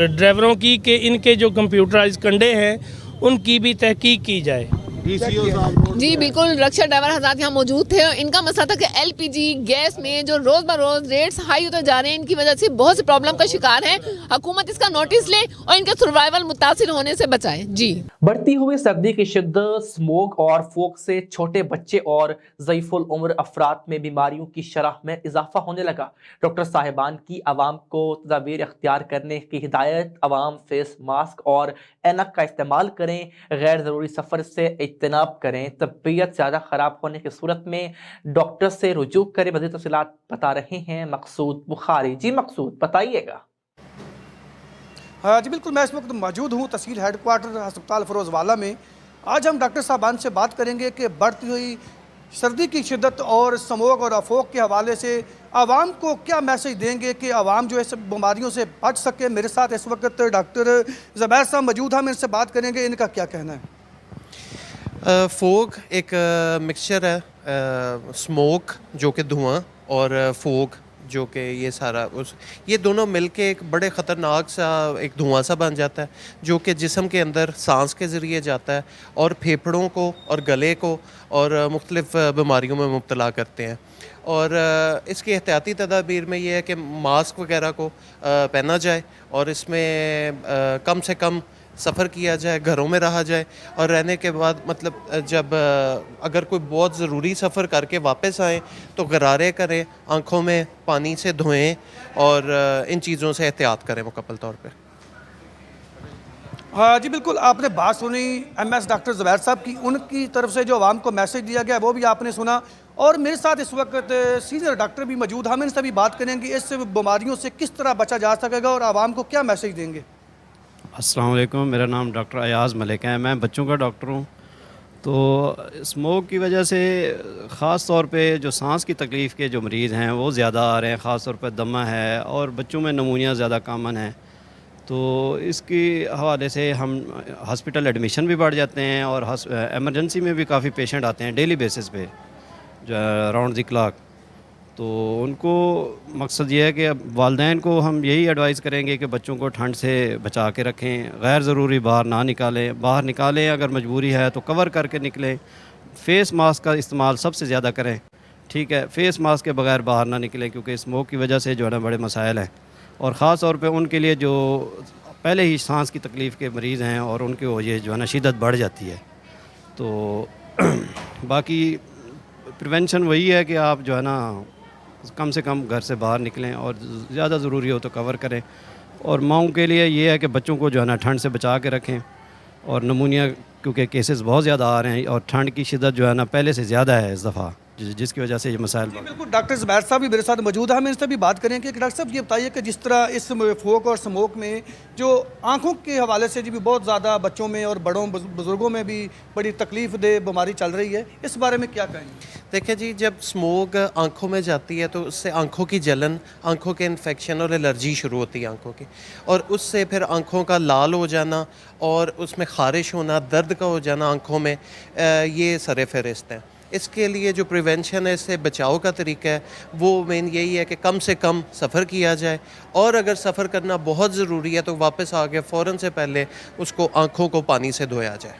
ड्राइवरों की कि इनके जो कंप्यूटराइज कंडे हैं उनकी भी तहकीक की जाए। जी बिल्कुल, रक्षा ड्राइवर हज़रात यहाँ मौजूद थे। इनका मसला था कि LPG गैस में जो रोज़ ब रोज़ रेट्स हाई होते जा रहे हैं, इनकी वजह से बहुत से प्रॉब्लम का शिकार हैं। हुकूमत इसका नोटिस ले और इनका सर्वाइवल मुतासिर होने से बचाए। जी बढ़ती हुई सर्दी की शिद्दत, स्मोक और फोक से छोटे बच्चे और ज़ईफ़ुल उम्र अफराद में बीमारियों की शरह में इजाफा होने लगा। डॉक्टर साहिबान की आवाम को तदाबीर अख्तियार करने की हिदायत। आवाम फेस मास्क और ऐनक का इस्तेमाल करें, गैर ज़रूरी सफ़र से इज्तनाब करें, तबीयत ज़्यादा ख़राब होने की सूरत में डॉक्टर से रुजू करें। मज़ीद तफ़सीलात बता रहे हैं मकसूद बुखारी। जी मकसूद, बताइएगा। हाँ जी बिल्कुल, मैं इस वक्त मौजूद हूँ तहसील हेडक्वार्टर अस्पताल फ़रोज़वाला में। आज हम डॉक्टर साहबान से बात करेंगे कि बढ़ती हुई सर्दी की शिद्दत और स्मोक और अफोक के हवाले से आवाम को क्या मैसेज देंगे कि आवाम जो है सब बीमारियों से बच सके। मेरे साथ इस वक्त डॉक्टर ज़ुबैर साहब मौजूद हैं, हम इनसे बात करेंगे इनका क्या कहना है। फोग एक मिक्सचर है, स्मोक जो कि धुआं और फोग جو کہ یہ دونوں مل کے ایک بڑے خطرناک سا ایک دھواں سا بن جاتا ہے جو کہ جسم کے اندر سانس کے ذریعے جاتا ہے اور پھیپھڑوں کو اور گلے کو اور مختلف بیماریوں میں مبتلا کرتے ہیں. اور اس کی احتیاطی تدابیر میں یہ ہے کہ ماسک وغیرہ کو پہنا جائے اور اس میں کم سے کم سفر کیا جائے, گھروں میں رہا جائے, اور رہنے کے بعد مطلب جب اگر کوئی بہت ضروری سفر کر کے واپس آئیں تو غرارے کریں, آنکھوں میں پانی سے دھوئیں اور ان چیزوں سے احتیاط کریں مکمل طور پہ. ہاں جی بالکل, آپ نے بات سنی ایم ایس ڈاکٹر زبیر صاحب کی, ان کی طرف سے جو عوام کو میسج دیا گیا وہ بھی آپ نے سنا, اور میرے ساتھ اس وقت سینئر ڈاکٹر بھی موجود ہیں. ہم ان سے بھی بات کریں گے اس بیماریوں سے کس طرح بچا جا سکے گا اور عوام کو کیا میسج دیں گے. السلام علیکم, میرا نام ڈاکٹر ایاز ملک ہے, میں بچوں کا ڈاکٹر ہوں. تو اسموک کی وجہ سے خاص طور پہ جو سانس کی تکلیف کے جو مریض ہیں وہ زیادہ آ رہے ہیں, خاص طور پہ دمہ ہے اور بچوں میں نمونیا زیادہ کامن ہے. تو اس کی حوالے سے ہم ہاسپٹل ایڈمیشن بھی بڑھ جاتے ہیں اور ایمرجنسی میں بھی کافی پیشنٹ آتے ہیں ڈیلی بیسس پہ جو راؤنڈ دی کلاک. تو ان کو مقصد یہ ہے کہ اب والدین کو ہم یہی ایڈوائز کریں گے کہ بچوں کو ٹھنڈ سے بچا کے رکھیں, غیر ضروری باہر نہ نکالیں, باہر نکالیں اگر مجبوری ہے تو کور کر کے نکلیں. فیس ماسک کا استعمال سب سے زیادہ کریں, ٹھیک ہے, فیس ماسک کے بغیر باہر نہ نکلیں کیونکہ اسموک کی وجہ سے جو ہے نا بڑے مسائل ہیں, اور خاص طور پہ ان کے لیے جو پہلے ہی سانس کی تکلیف کے مریض ہیں اور ان کی یہ جو ہے نا شدت بڑھ جاتی ہے. تو باقی پریونشن وہی ہے کہ آپ جو ہے نا کم سے کم گھر سے باہر نکلیں اور زیادہ ضروری ہو تو کور کریں. اور ماؤں کے لیے یہ ہے کہ بچوں کو جو ہے نا ٹھنڈ سے بچا کے رکھیں, اور نمونیا کیونکہ کیسز بہت زیادہ آ رہے ہیں اور ٹھنڈ کی شدت جو ہے نا پہلے سے زیادہ ہے اس دفعہ, جس کی وجہ سے یہ مسائل. بالکل, ڈاکٹر زبیر صاحب بھی میرے ساتھ موجود ہیں, ہم ان سے بھی بات کریں کہ ڈاکٹر صاحب یہ بتائیے کہ جس طرح اس فوک اور اسموک میں جو آنکھوں کے حوالے سے بھی بہت زیادہ بچوں میں اور بڑوں بزرگوں میں بھی بڑی تکلیف دہ بیماری چل رہی ہے, اس بارے میں کیا کہیں گے؟ دیکھیں جی, جب اسموک آنکھوں میں جاتی ہے تو اس سے آنکھوں کی جلن, آنکھوں کے انفیکشن اور الرجی شروع ہوتی ہے آنکھوں کی, اور اس سے پھر آنکھوں کا لال ہو جانا اور اس میں خارش ہونا, درد کا ہو جانا آنکھوں میں, یہ سر فہرست ہیں. اس کے لیے جو پریونشن ہے, اس سے بچاؤ کا طریقہ ہے, وہ مین یہی ہے کہ کم سے کم سفر کیا جائے, اور اگر سفر کرنا بہت ضروری ہے تو واپس آ کے فوراً سے پہلے اس کو آنکھوں کو پانی سے دھویا جائے.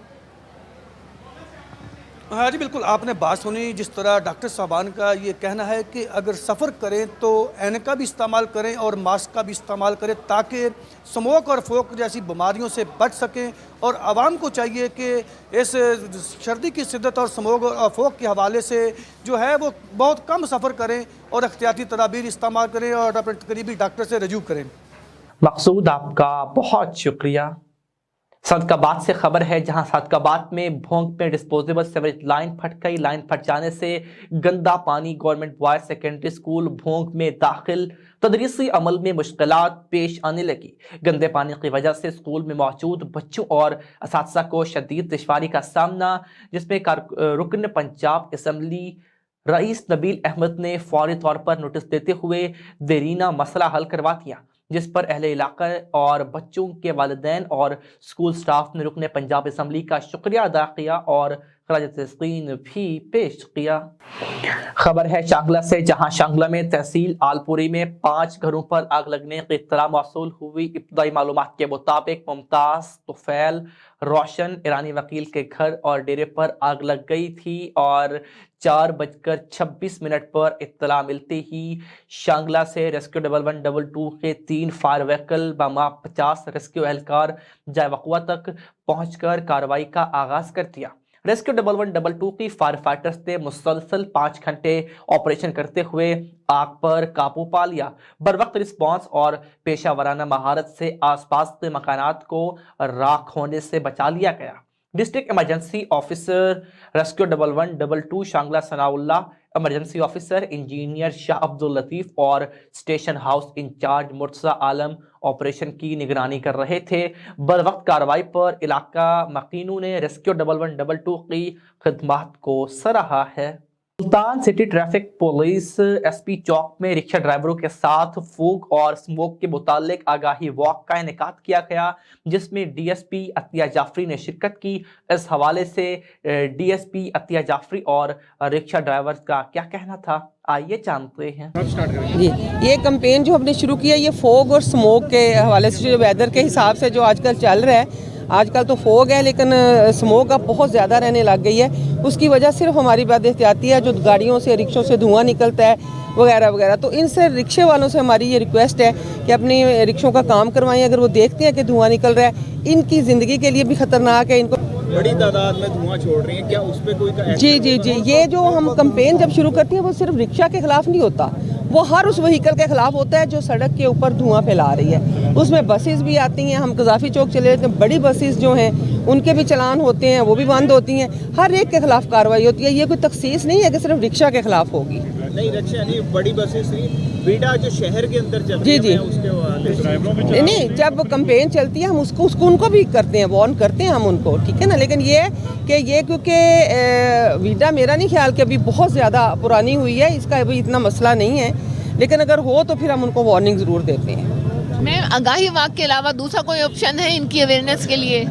ہاں جی بالکل, آپ نے بات سنی جس طرح ڈاکٹر صاحبان کا یہ کہنا ہے کہ اگر سفر کریں تو عینک کا بھی استعمال کریں اور ماسک کا بھی استعمال کریں تاکہ اسموک اور فوک جیسی بیماریوں سے بچ سکیں, اور عوام کو چاہیے کہ اس سردی کی شدت اور اسموک اور فوک کے حوالے سے جو ہے وہ بہت کم سفر کریں اور احتیاطی تدابیر استعمال کریں اور اپنے قریبی ڈاکٹر سے رجوع کریں. مقصود آپ کا بہت شکریہ. صدقاباد سے خبر ہے جہاں صدقاباد میں بھونگ میں ڈسپوزیبل سیوریج لائن پھٹ گئی. لائن پھٹ جانے سے گندا پانی government boys secondary school Bhong میں داخل, تدریسی عمل میں مشکلات پیش آنے لگی. گندے پانی کی وجہ سے اسکول میں موجود بچوں اور اساتذہ کو شدید دشواری کا سامنا, جس میں رکن پنجاب اسمبلی رئیس نبیل احمد نے فوری طور پر نوٹس دیتے ہوئے دیرینہ مسئلہ حل کروا دیا, جس پر اہل علاقہ اور بچوں کے والدین اور اسکول سٹاف نے رکن پنجاب اسمبلی کا شکریہ ادا کیا اور خراج تحسین بھی پیش کیا. خبر ہے شانگلہ سے, جہاں شانگلہ میں تحصیل آلپوری میں 5 گھروں پر آگ لگنے کی اطلاع موصول ہوئی. ابتدائی معلومات کے مطابق ممتاز طفیل روشن ایرانی وکیل کے گھر اور ڈیرے پر آگ لگ گئی تھی, اور 4:26 پر اطلاع ملتے ہی شانگلہ سے ریسکیو 1122 کے 3 فائر وہیکل بما 50 ریسکیو اہلکار جائے وقوع تک پہنچ کر کارروائی کا آغاز کر دیا. ریسکیو 1122 کی فائر فائٹرز نے مسلسل 5 گھنٹے آپریشن کرتے ہوئے آگ پر قابو پا لیا. بروقت رسپانس اور پیشہ ورانہ مہارت سے آس پاس کے مکانات کو راکھ ہونے سے بچا لیا گیا. District emergency officer rescue 1122 Shangla Sanaullah, emergency officer engineer Shah Abdul Latif اور station house incharge Murtaza Alam operation کی نگرانی کر رہے تھے. بروقت کارروائی پر علاقہ مقینوں نے ریسکیو 1122 کی خدمات کو سراہا ہے. Multan city traffic police SP Chowk में रिक्शा ड्राइवरों के साथ फूक और स्मोक के मुतालिक आगाही वॉक का इनेकाद किया गया, जिसमें डीएसपी अतिया जाफरी ने शिरकत की। इस हवाले से डीएसपी अतिया जाफरी और रिक्शा ड्राइवर्स का क्या कहना था, आइए जानते हैं। जी, ये कैंपेन जो हमने शुरू किया, ये फोग और स्मोक के हवाले से, जो वेदर के हिसाब से जो आजकल चल रहा है, आजकल तो फोग है लेकिन स्मोक अब बहुत ज़्यादा रहने लग गई है। उसकी वजह सिर्फ हमारी बात एहतियाती है, जो गाड़ियों से रिक्शों से धुआं निकलता है वगैरह वगैरह। तो इनसे रिक्शे वालों से हमारी ये रिक्वेस्ट है कि अपनी रिक्शों का काम करवाएं। अगर वो देखते हैं कि धुआं निकल रहा है, इनकी ज़िंदगी के लिए भी ख़तरनाक है। इनको बड़ी तादाद में धुआं छोड़ रही है, क्या उस पर कोई जी जी जी, ये जो हम कैंपेन जब शुरू करते हैं वो सिर्फ रिक्शा के खिलाफ नहीं होता, वो हर उस व्हीकल के खिलाफ होता है जो सड़क के ऊपर धुआं फैला रही है। उसमें बसेस भी आती हैं, हम कज़ाफ़ी चौक चले जाते हैं, बड़ी बसेस जो हैं उनके भी चलान होते हैं, वो भी बंद होती हैं। हर एक के खिलाफ कार्रवाई होती है। ये कोई तखसीस नहीं है कि सिर्फ रिक्शा के खिलाफ होगी। नहीं, रिक्शा नहीं, बड़ी बसेस नहीं, बीटा जो शहर के अंदर चल जी जी, उसके नहीं, जब कैंपेन चलती है हम उसको उनको भी करते हैं, वार्न करते हैं हम उनको, ठीक है ना। लेकिन ये कि ये क्योंकि वीडा मेरा नहीं ख्याल कि अभी बहुत ज़्यादा पुरानी हुई है, इसका अभी इतना मसला नहीं है, लेकिन अगर हो तो फिर हम उनको वार्निंग ज़रूर देते हैं। मैं आगाही वाक के अलावा दूसरा कोई ऑप्शन है इनकी अवेयरनेस के लिए?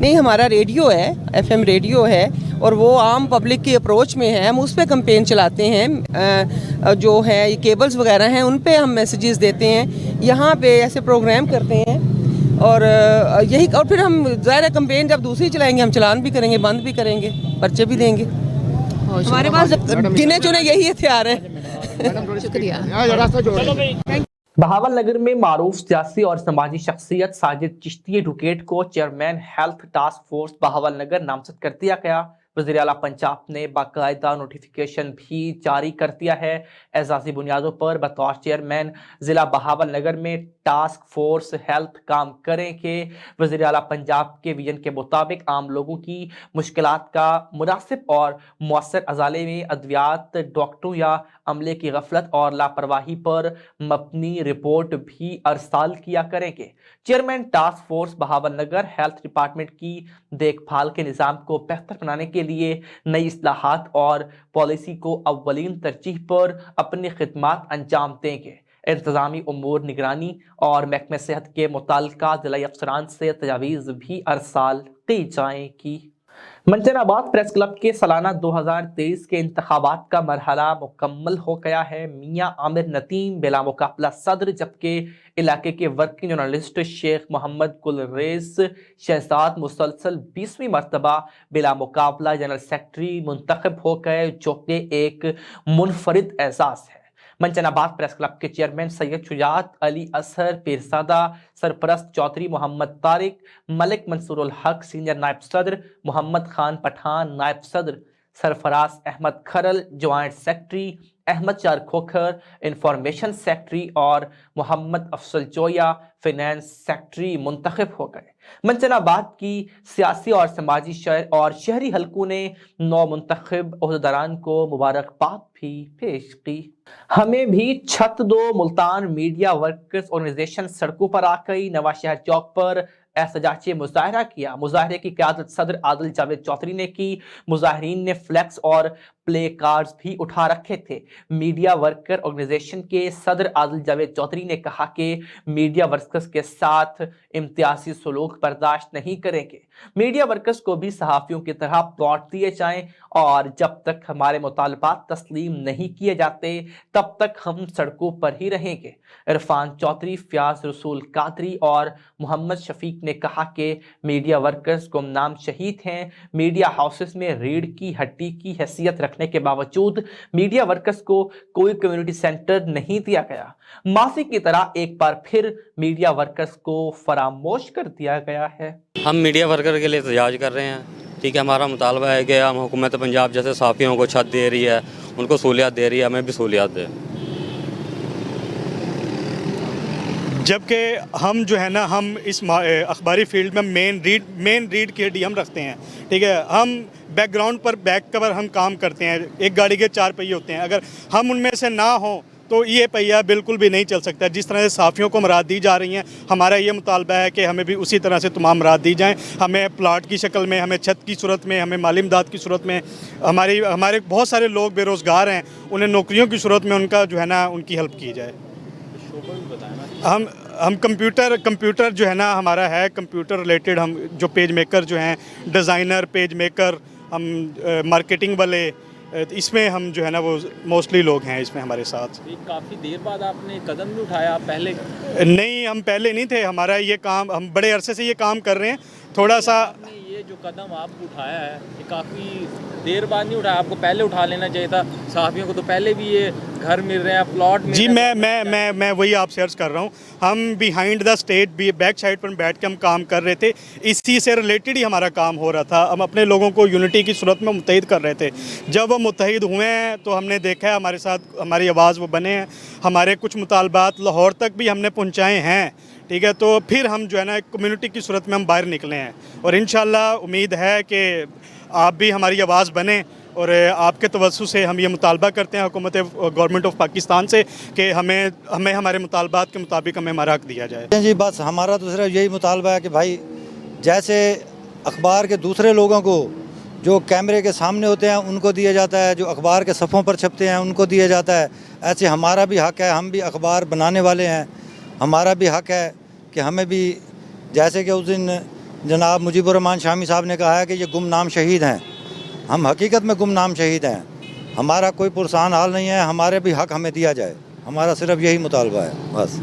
नहीं, हमारा रेडियो है, एफएम रेडियो है, और वो आम पब्लिक की अप्रोच में है। हम उस पर कैंपेन चलाते हैं, जो है ये केबल्स वगैरह हैं उन पे हम मैसेजेस देते हैं, यहाँ पे ऐसे प्रोग्राम करते हैं। और यही, और फिर हम ज़ाहिर है कैंपेन जब दूसरी चलाएंगे हम चलान भी करेंगे, बंद भी करेंगे, पर्चे भी देंगे। हमारे पास गिने चुने यही हथियार है। शुक्रिया। बहावल नगर में मारूफ सियासी और समाजी शख्सियत साजिद चिश्ती एडवोकेट को chairman health task force Bahawalnagar नामजद कर दिया गया। वज़ीर आला पंजाब ने बाकायदा नोटिफिकेशन भी जारी कर दिया है। एजाजी बुनियादों पर बतौर चेयरमैन ज़िला बहावल नगर में टास्क फोर्स हेल्थ काम करेंगे। वज़ीर आला पंजाब के विजन के मुताबिक आम लोगों की मुश्किलात का मुनासिब और मौसर अजाले में अद्वियात, डॉक्टरों या अमले की गफलत और लापरवाही पर मबनी रिपोर्ट भी अरसाल किया करेंगे। चेयरमैन टास्क फोर्स बहावल नगर हेल्थ डिपार्टमेंट की देखभाल के निज़ाम को बेहतर बनाने के लिए नई इस्लाहात और पॉलिसी को अव्वलीन तरजीह पर अपनी खिदमात अंजाम देंगे। इंतजामी उमूर निगरानी और महकमे सेहत के मुताल्लिका ज़िला अफसरान से तजावीज़ भी अरसाल की जाएंगी। मंजराबाद प्रेस क्लब के सालाना 2023 के इंतखाबात का मरहला मुकम्मल हो गया है। मियाँ आमिर नतीम बिला मुकाबला सदर, जबकि इलाके के वर्किंग जर्नलिस्ट शेख मोहम्मद गुलरेज शहजाद मुसलसल 20वीं मरतबा बिला मुकाबला जनरल सेक्रेटरी मुंतखब हो गए, जो कि एक मुनफरिद एजाज़ है। मंचनाबाद प्रेस क्लब के चेयरमैन सैयद शुजात अली असहर पीरसादा, सरपरस्त चौधरी मोहम्मद तारिक, मलिक मंसूरुल हक सीनियर नायब सदर, मोहम्मद खान पठान नायब सदर, सरफराज अहमद खरल ज्वाइंट सेक्रेटरी, अहमद चार खोखर इंफॉर्मेशन सेक्रेटरी और मोहम्मद अफसल जोया फिनेंस सेक्रेटरी मुंतखब हो गए। मंचनाबाद की सियासी और समाजी और शहरी हलकों ने 9 मुंतखब ओहदेदारान को मुबारकबाद भी पेश की। हमें भी छत दो मुल्तान मीडिया वर्कर्स ऑर्गेनाइजेशन सड़कों पर आ गई। नवा शहर चौक पर एहतजाजी मुजाहरा किया। मुजाहरे की क़यादत सदर आदिल जावेद चौधरी ने की। मुजाहरीन ने फ्लैक्स और प्ले कार्ड्स भी उठा रखे थे। मीडिया वर्कर ऑर्गेनाइजेशन के सदर आदिल जावेद चौधरी ने कहा कि मीडिया वर्कर्स के साथ इम्तियाजी सलूक बर्दाश्त नहीं करेंगे। मीडिया वर्कर्स को भी सहाफ़ियों की तरह प्लॉट दिए जाएं और जब तक हमारे मुतालबात तस्लीम नहीं किए जाते तब तक हम सड़कों पर ही रहेंगे। इरफान चौधरी, फयाज रसूल कादरी और मोहम्मद शफीक ने कहा कि मीडिया वर्कर्स गुमनाम शहीद हैं। मीडिया हाउसेस में रीढ़ की हड्डी की हैसियत रखने के बावजूद मीडिया वर्कर्स को कोई कम्युनिटी सेंटर नहीं दिया गया। मासी की तरह एक बार फिर मीडिया वर्कर्स को फरामोश कर दिया गया है। हम मीडिया वर्कर के लिए एहतजाज कर रहे हैं। ठीक है, हमारा मुतालबा है कि हम हुकूमत पंजाब जैसे सहाफ़ियों को छत दे रही है, उनको सहूलियत दे रही है, हमें भी सहूलियत दे। जबकि हम जो है ना, हम इस अखबारी फील्ड में मेन रीड की हड्डी हम रखते हैं। ठीक है, हम बैकग्राउंड पर बैक कवर हम काम करते हैं। एक गाड़ी के 4 पहिए होते हैं, अगर हम उनमें से ना हों तो ये पहिया बिल्कुल भी नहीं चल सकता। जिस तरह से सहाफ़ियों को मराद दी जा रही हैं, हमारा ये मुतालबा है कि हमें भी उसी तरह से तमाम मराद दी जाएँ। हमें प्लाट की शक्ल में, हमें छत की सूरत में, हमें माली इमदाद की सूरत में, हमारे बहुत सारे लोग बेरोज़गार हैं, उन्हें नौकरियों की सूरत में उनका जो है ना उनकी हेल्प की जाए। हम कंप्यूटर जो है ना हमारा है कंप्यूटर रिलेटेड, हम जो पेज मेकर जो हैं, डिज़ाइनर, पेज मेकर, हम मार्केटिंग वाले, इसमें हम जो है ना वो मोस्टली लोग हैं इसमें हमारे साथ। काफ़ी देर बाद आपने कदम भी उठाया, पहले नहीं, हम पहले नहीं थे। हमारा ये काम, हम बड़े अरसे से ये काम कर रहे हैं। थोड़ा सा ये जो कदम आपको उठाया है ये काफ़ी देर बाद नहीं उठाया, आपको पहले उठा लेना चाहिए था। सहाफ़ियों को तो पहले भी ये घर मिल रहे हैं, प्लॉट मिल जी। रहे हैं। मैं वही आपसे अर्ज़ कर रहा हूँ। हम बिहाइंड द स्टेज भी बैक साइड पर बैठ के हम काम कर रहे थे, इसी से रिलेटेड ही हमारा काम हो रहा था। हम अपने लोगों को यूनिटी की सूरत में मुत्तहिद कर रहे थे। जब वो मुत्तहिद हुए हैं तो हमने देखा है हमारे साथ हमारी आवाज़ वो बने हैं। हमारे कुछ मुतालबात लाहौर तक भी हमने पहुँचाए हैं, ठीक है। तो फिर हम जो है ना कम्युनिटी की सूरत में हम बाहर निकले हैं और इंशाल्लाह उम्मीद है कि आप भी हमारी आवाज़ बने और आपके तवज्जो से हम ये मुतालबा करते हैं हुकूमत गवर्नमेंट ऑफ पाकिस्तान से कि हमें हमारे मुतालबात के मुताबिक हमें हमारा हक दिया जाए। जी बस हमारा तो सिर्फ यही मुतालबा है कि भाई जैसे अखबार के दूसरे लोगों को जो कैमरे के सामने होते हैं उनको दिया जाता है, जो अखबार के सफ़ों पर छपते हैं उनको दिया जाता है, ऐसे हमारा भी हक़ है। हम भी अखबार बनाने वाले हैं, हमारा भी हक़ है कि हमें भी, जैसे कि उस दिन जनाब मुजीबुर रहमान शामी साहब ने कहा है कि ये गुमनाम शहीद हैं, हम हकीकत में गुमनाम शहीद हैं। हमारा कोई पुरसान हाल नहीं है, हमारे भी हक़ हमें दिया जाए, हमारा सिर्फ यही मुतालबा है बस।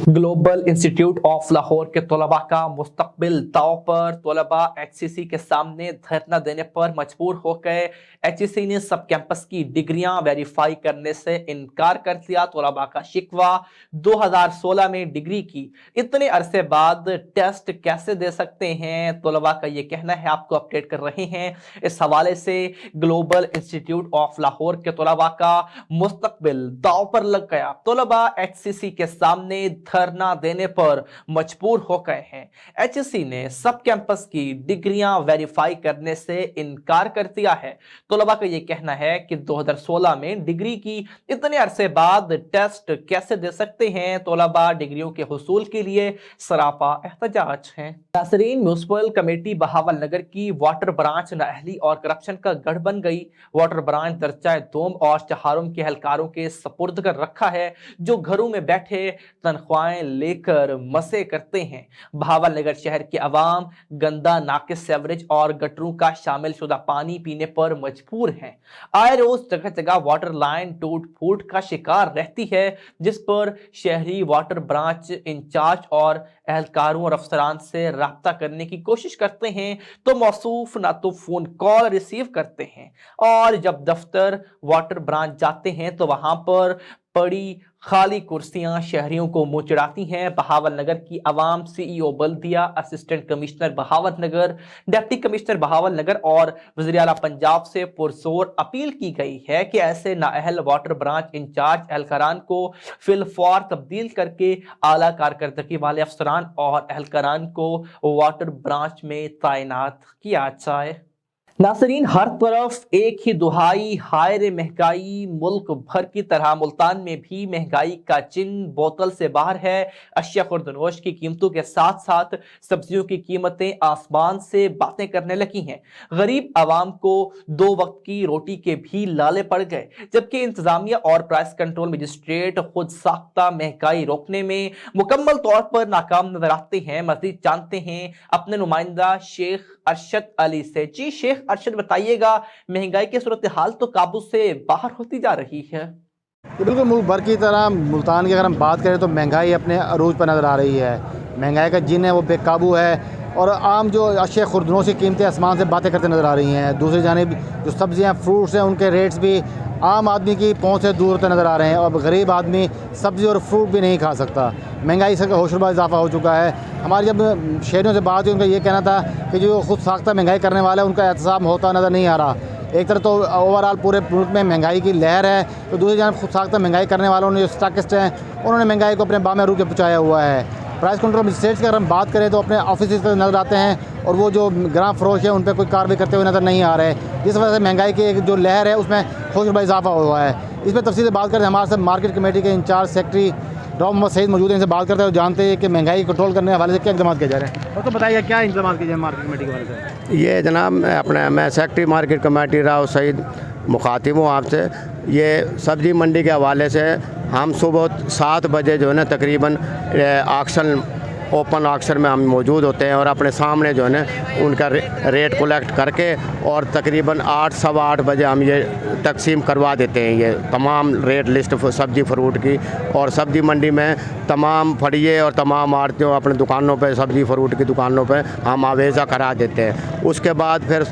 ग्लोबल इंस्टीट्यूट ऑफ लाहौर के तलबा का मुस्तकबिल दाव पर, तलबा HCC के सामने धरना देने पर मजबूर हो गए। HCC ने सब कैंपस की डिग्रियां वेरीफाई करने से इनकार कर दिया। तलबा का शिकवा 2016 में डिग्री की इतने अरसे बाद टेस्ट कैसे दे सकते हैं, तलबा का ये कहना है। आपको अपडेट कर रहे हैं इस हवाले से। ग्लोबल इंस्टीट्यूट ऑफ लाहौर के तलबा का मुस्तकबिल दाव पर लग गया। तलबा HCC के सामने धरना देने पर मजबूर हो गए हैं। HCC ने सब कैंपस की डिग्रियां वेरीफाई करने से इनकार कर दिया है। तलबा का यह कहना है कि 2016 में डिग्री की इतने अरसे बाद टेस्ट कैसे दे सकते हैं। तलबा डिग्रियों के हुसूल के लिए सरापा एहतजाज हैं। नाज़रीन, म्यूनिसिपल कमेटी बहावलनगर की वाटर ब्रांच नाअहली और करप्शन का गढ़ बन गई। वाटर ब्रांच दर्जा दोम और चहारुम के एहलकारों के सपुर्द कर रखा है, जो घरों में बैठे तनख्वाहें लेकर मसे करते हैं। बहावलनगर शहर की आवाम गंदा, नाकिस सेवरेज और गटरों का शामिल शुदा पानी पीने पर मजबूर हैं। आए रोज जगह जगह वाटर लाइन टूट फूट का शिकार रहती है, जिस पर शहरी वाटर ब्रांच इंचार्ज और एहलकारों और अफसरान से राब्ता करने की कोशिश करते हैं तो मौसूफ ना तो फोन कॉल रिसीव करते हैं, और जब दफ्तर वाटर ब्रांच जाते हैं तो वहां पर पड़ी खाली कुर्सियां शहरियों को मुंह चिढ़ाती हैं। बहावलनगर की आवाम CEO बल्दिया, assistant commissioner Bahawalnagar, deputy commissioner Bahawalnagar और वज़ीर आला पंजाब से पुरजोर अपील की गई है कि ऐसे नाअहल वाटर ब्रांच इंचार्ज एहलकारान को फिलफौर तब्दील करके आला कारकर्दगी वाले अफसरान और एहलकारान को वाटर ब्रांच में तैनात किया जाए। नाज़रीन, हर तरफ एक ही दुहाई, हाय रे महंगाई। मुल्क भर की तरह मुल्तान में भी महंगाई का चिन्ह बोतल से बाहर है। अशिया खुर्दनोश की कीमतों के साथ साथ सब्जियों की कीमतें आसमान से बातें करने लगी हैं। गरीब आवाम को 2 वक्त की रोटी के भी लाले पड़ गए, जबकि इंतजामिया और प्राइस कंट्रोल मजिस्ट्रेट खुद साख्ता महंगाई रोकने में मुकम्मल तौर पर नाकाम नजर आते हैं। मजीद जानते हैं अपने नुमाइंदा शेख अरशद अली से। जी शेख अरशद, बताइएगा, महंगाई की सूरत हाल तो काबू से बाहर होती जा रही है। बिल्कुल मुल्क भर की तरह मुल्तान की अगर हम बात करें तो महंगाई अपने अरूज पर नज़र आ रही है। महंगाई का जिन है वो बेकाबू है और आम जो अशिया खुर्दनों की कीमतें आसमान से बातें करते नज़र आ रही हैं। दूसरी जानिब जो सब्जियां, फ्रूट्स हैं, उनके रेट्स भी आम आदमी की पहुंच से दूर होते नज़र आ रहे हैं और गरीब आदमी सब्ज़ी और फ्रूट भी नहीं खा सकता। महंगाई से होशरुबा इजाफा हो चुका है। हमारी जब शहरियों से बात हुई, उनका ये कहना था कि जो खुद साख्ता महंगाई करने वाला है उनका एहतसाब होता नज़र नहीं आ रहा। एक तरफ तो ओवरऑल पूरे मुल्क में महंगाई की लहर है, तो दूसरी जानब खुद साख्ता महंगाई करने वालों ने जो स्टॉकिस्ट हैं उन्होंने महंगाई को अपने बामे रूप में पहुँचाया हुआ है। प्राइस कंट्रोल मजिस्ट्रेट्स की अगर हम बात करें तो अपने ऑफिस नज़र आते हैं और वो जो ग्राम फरोश है उन पर कोई कार्रवाई करते हुए नज़र नहीं आ रहे, जिस वजह से महंगाई की एक जो लहर है उसमें होशरुबा इजाफा हुआ है। इस पर तफसील से बात करते हैं। हमारे साथ मार्केट कमेटी के इंचार्ज सेक्रेटरी रॉब मोहम्मद सईद मौजूद हैं, इनसे बात करते हैं और जानते हैं कि महंगाई कंट्रोल करने के हवाले से क्या इक़दाम किए जा रहे हैं। तो बताइए क्या इंतजाम किए जाए मार्केट कमेटी के हवाले से? ये जनाब अपना मैं secretary market committee Rao Saeed मुखातिब हूँ आपसे। ये सब्ज़ी मंडी के हवाले से हम सुबह 7 बजे जो है ना तकरीबन ऑक्शन ओपन ऑक्शन में हम मौजूद होते हैं और अपने सामने जो है ना उनका रेट कलेक्ट करके और तकरीबन 8 सवा 8 बजे हम ये तकसीम करवा देते हैं ये तमाम रेट लिस्ट सब्ज़ी फ्रूट की। और सब्ज़ी मंडी में तमाम फड़िए और तमाम आड़तियों अपने दुकानों पे सब्ज़ी फ्रूट की दुकानों पे हम आवेज़ा करा देते हैं। उसके बाद फिर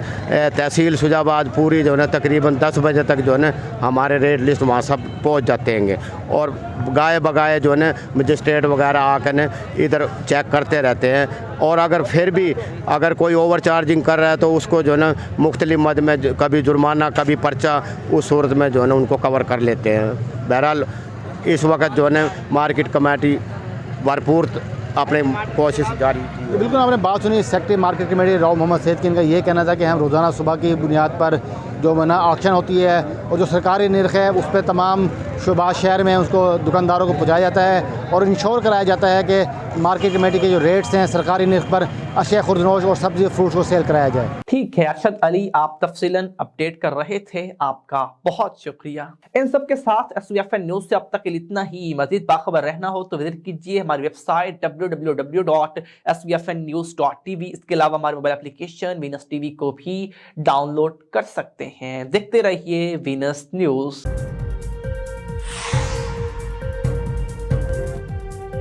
तहसील शुजाबाद पूरी जो है ना तकरीबन 10 बजे तक जो है ना हमारे रेट लिस्ट वहाँ सब पहुँच जाते हैं और गाय बगाए जो है ना मजिस्ट्रेट वगैरह आकर न इधर चेक करते रहते हैं। और अगर फिर भी अगर कोई ओवर चार्जिंग कर रहा है तो उसको जो है ना मुख्तलिफ मद में कभी जुर्माना कभी पर्चा उस सूरत में जो है ना उनको कवर कर लेते हैं। बहरहाल इस वक्त जो है ना मार्केट कमेटी भरपूर अपने कोशिश जारी की। बिल्कुल आपने बात सुनी secretary market committee Rao Mohammad Saeed की। इनका ये कहना था कि हम रोज़ाना सुबह की बुनियाद पर जो मना ऑक्शन होती है और जो सरकारी निर्ख है उस पर तमाम शुबा शहर में उसको दुकानदारों को पहुँचाया जाता है और इंश्योर कराया जाता है कि मार्केट कमेटी के जो रेट्स हैं सरकारी निर्ख पर अशिया खुर्दनोश और सब्ज़ी फ्रूट्स को सेल कराया जाए। ठीक है अरशद अली, आप तफसीलन अपडेट कर रहे थे, आपका बहुत शुक्रिया। इन सब के साथ SVFN न्यूज़ से अब तक के लिए इतना ही। मजीद बाखबर रहना हो तो विजिट कीजिए हमारी वेबसाइट www.svfnnews.tv। इसके अलावा हमारे मोबाइल एप्लीकेशन वीनस टीवी को भी डाउनलोड कर सकते हैं। देखते रहिए वीनस न्यूज़।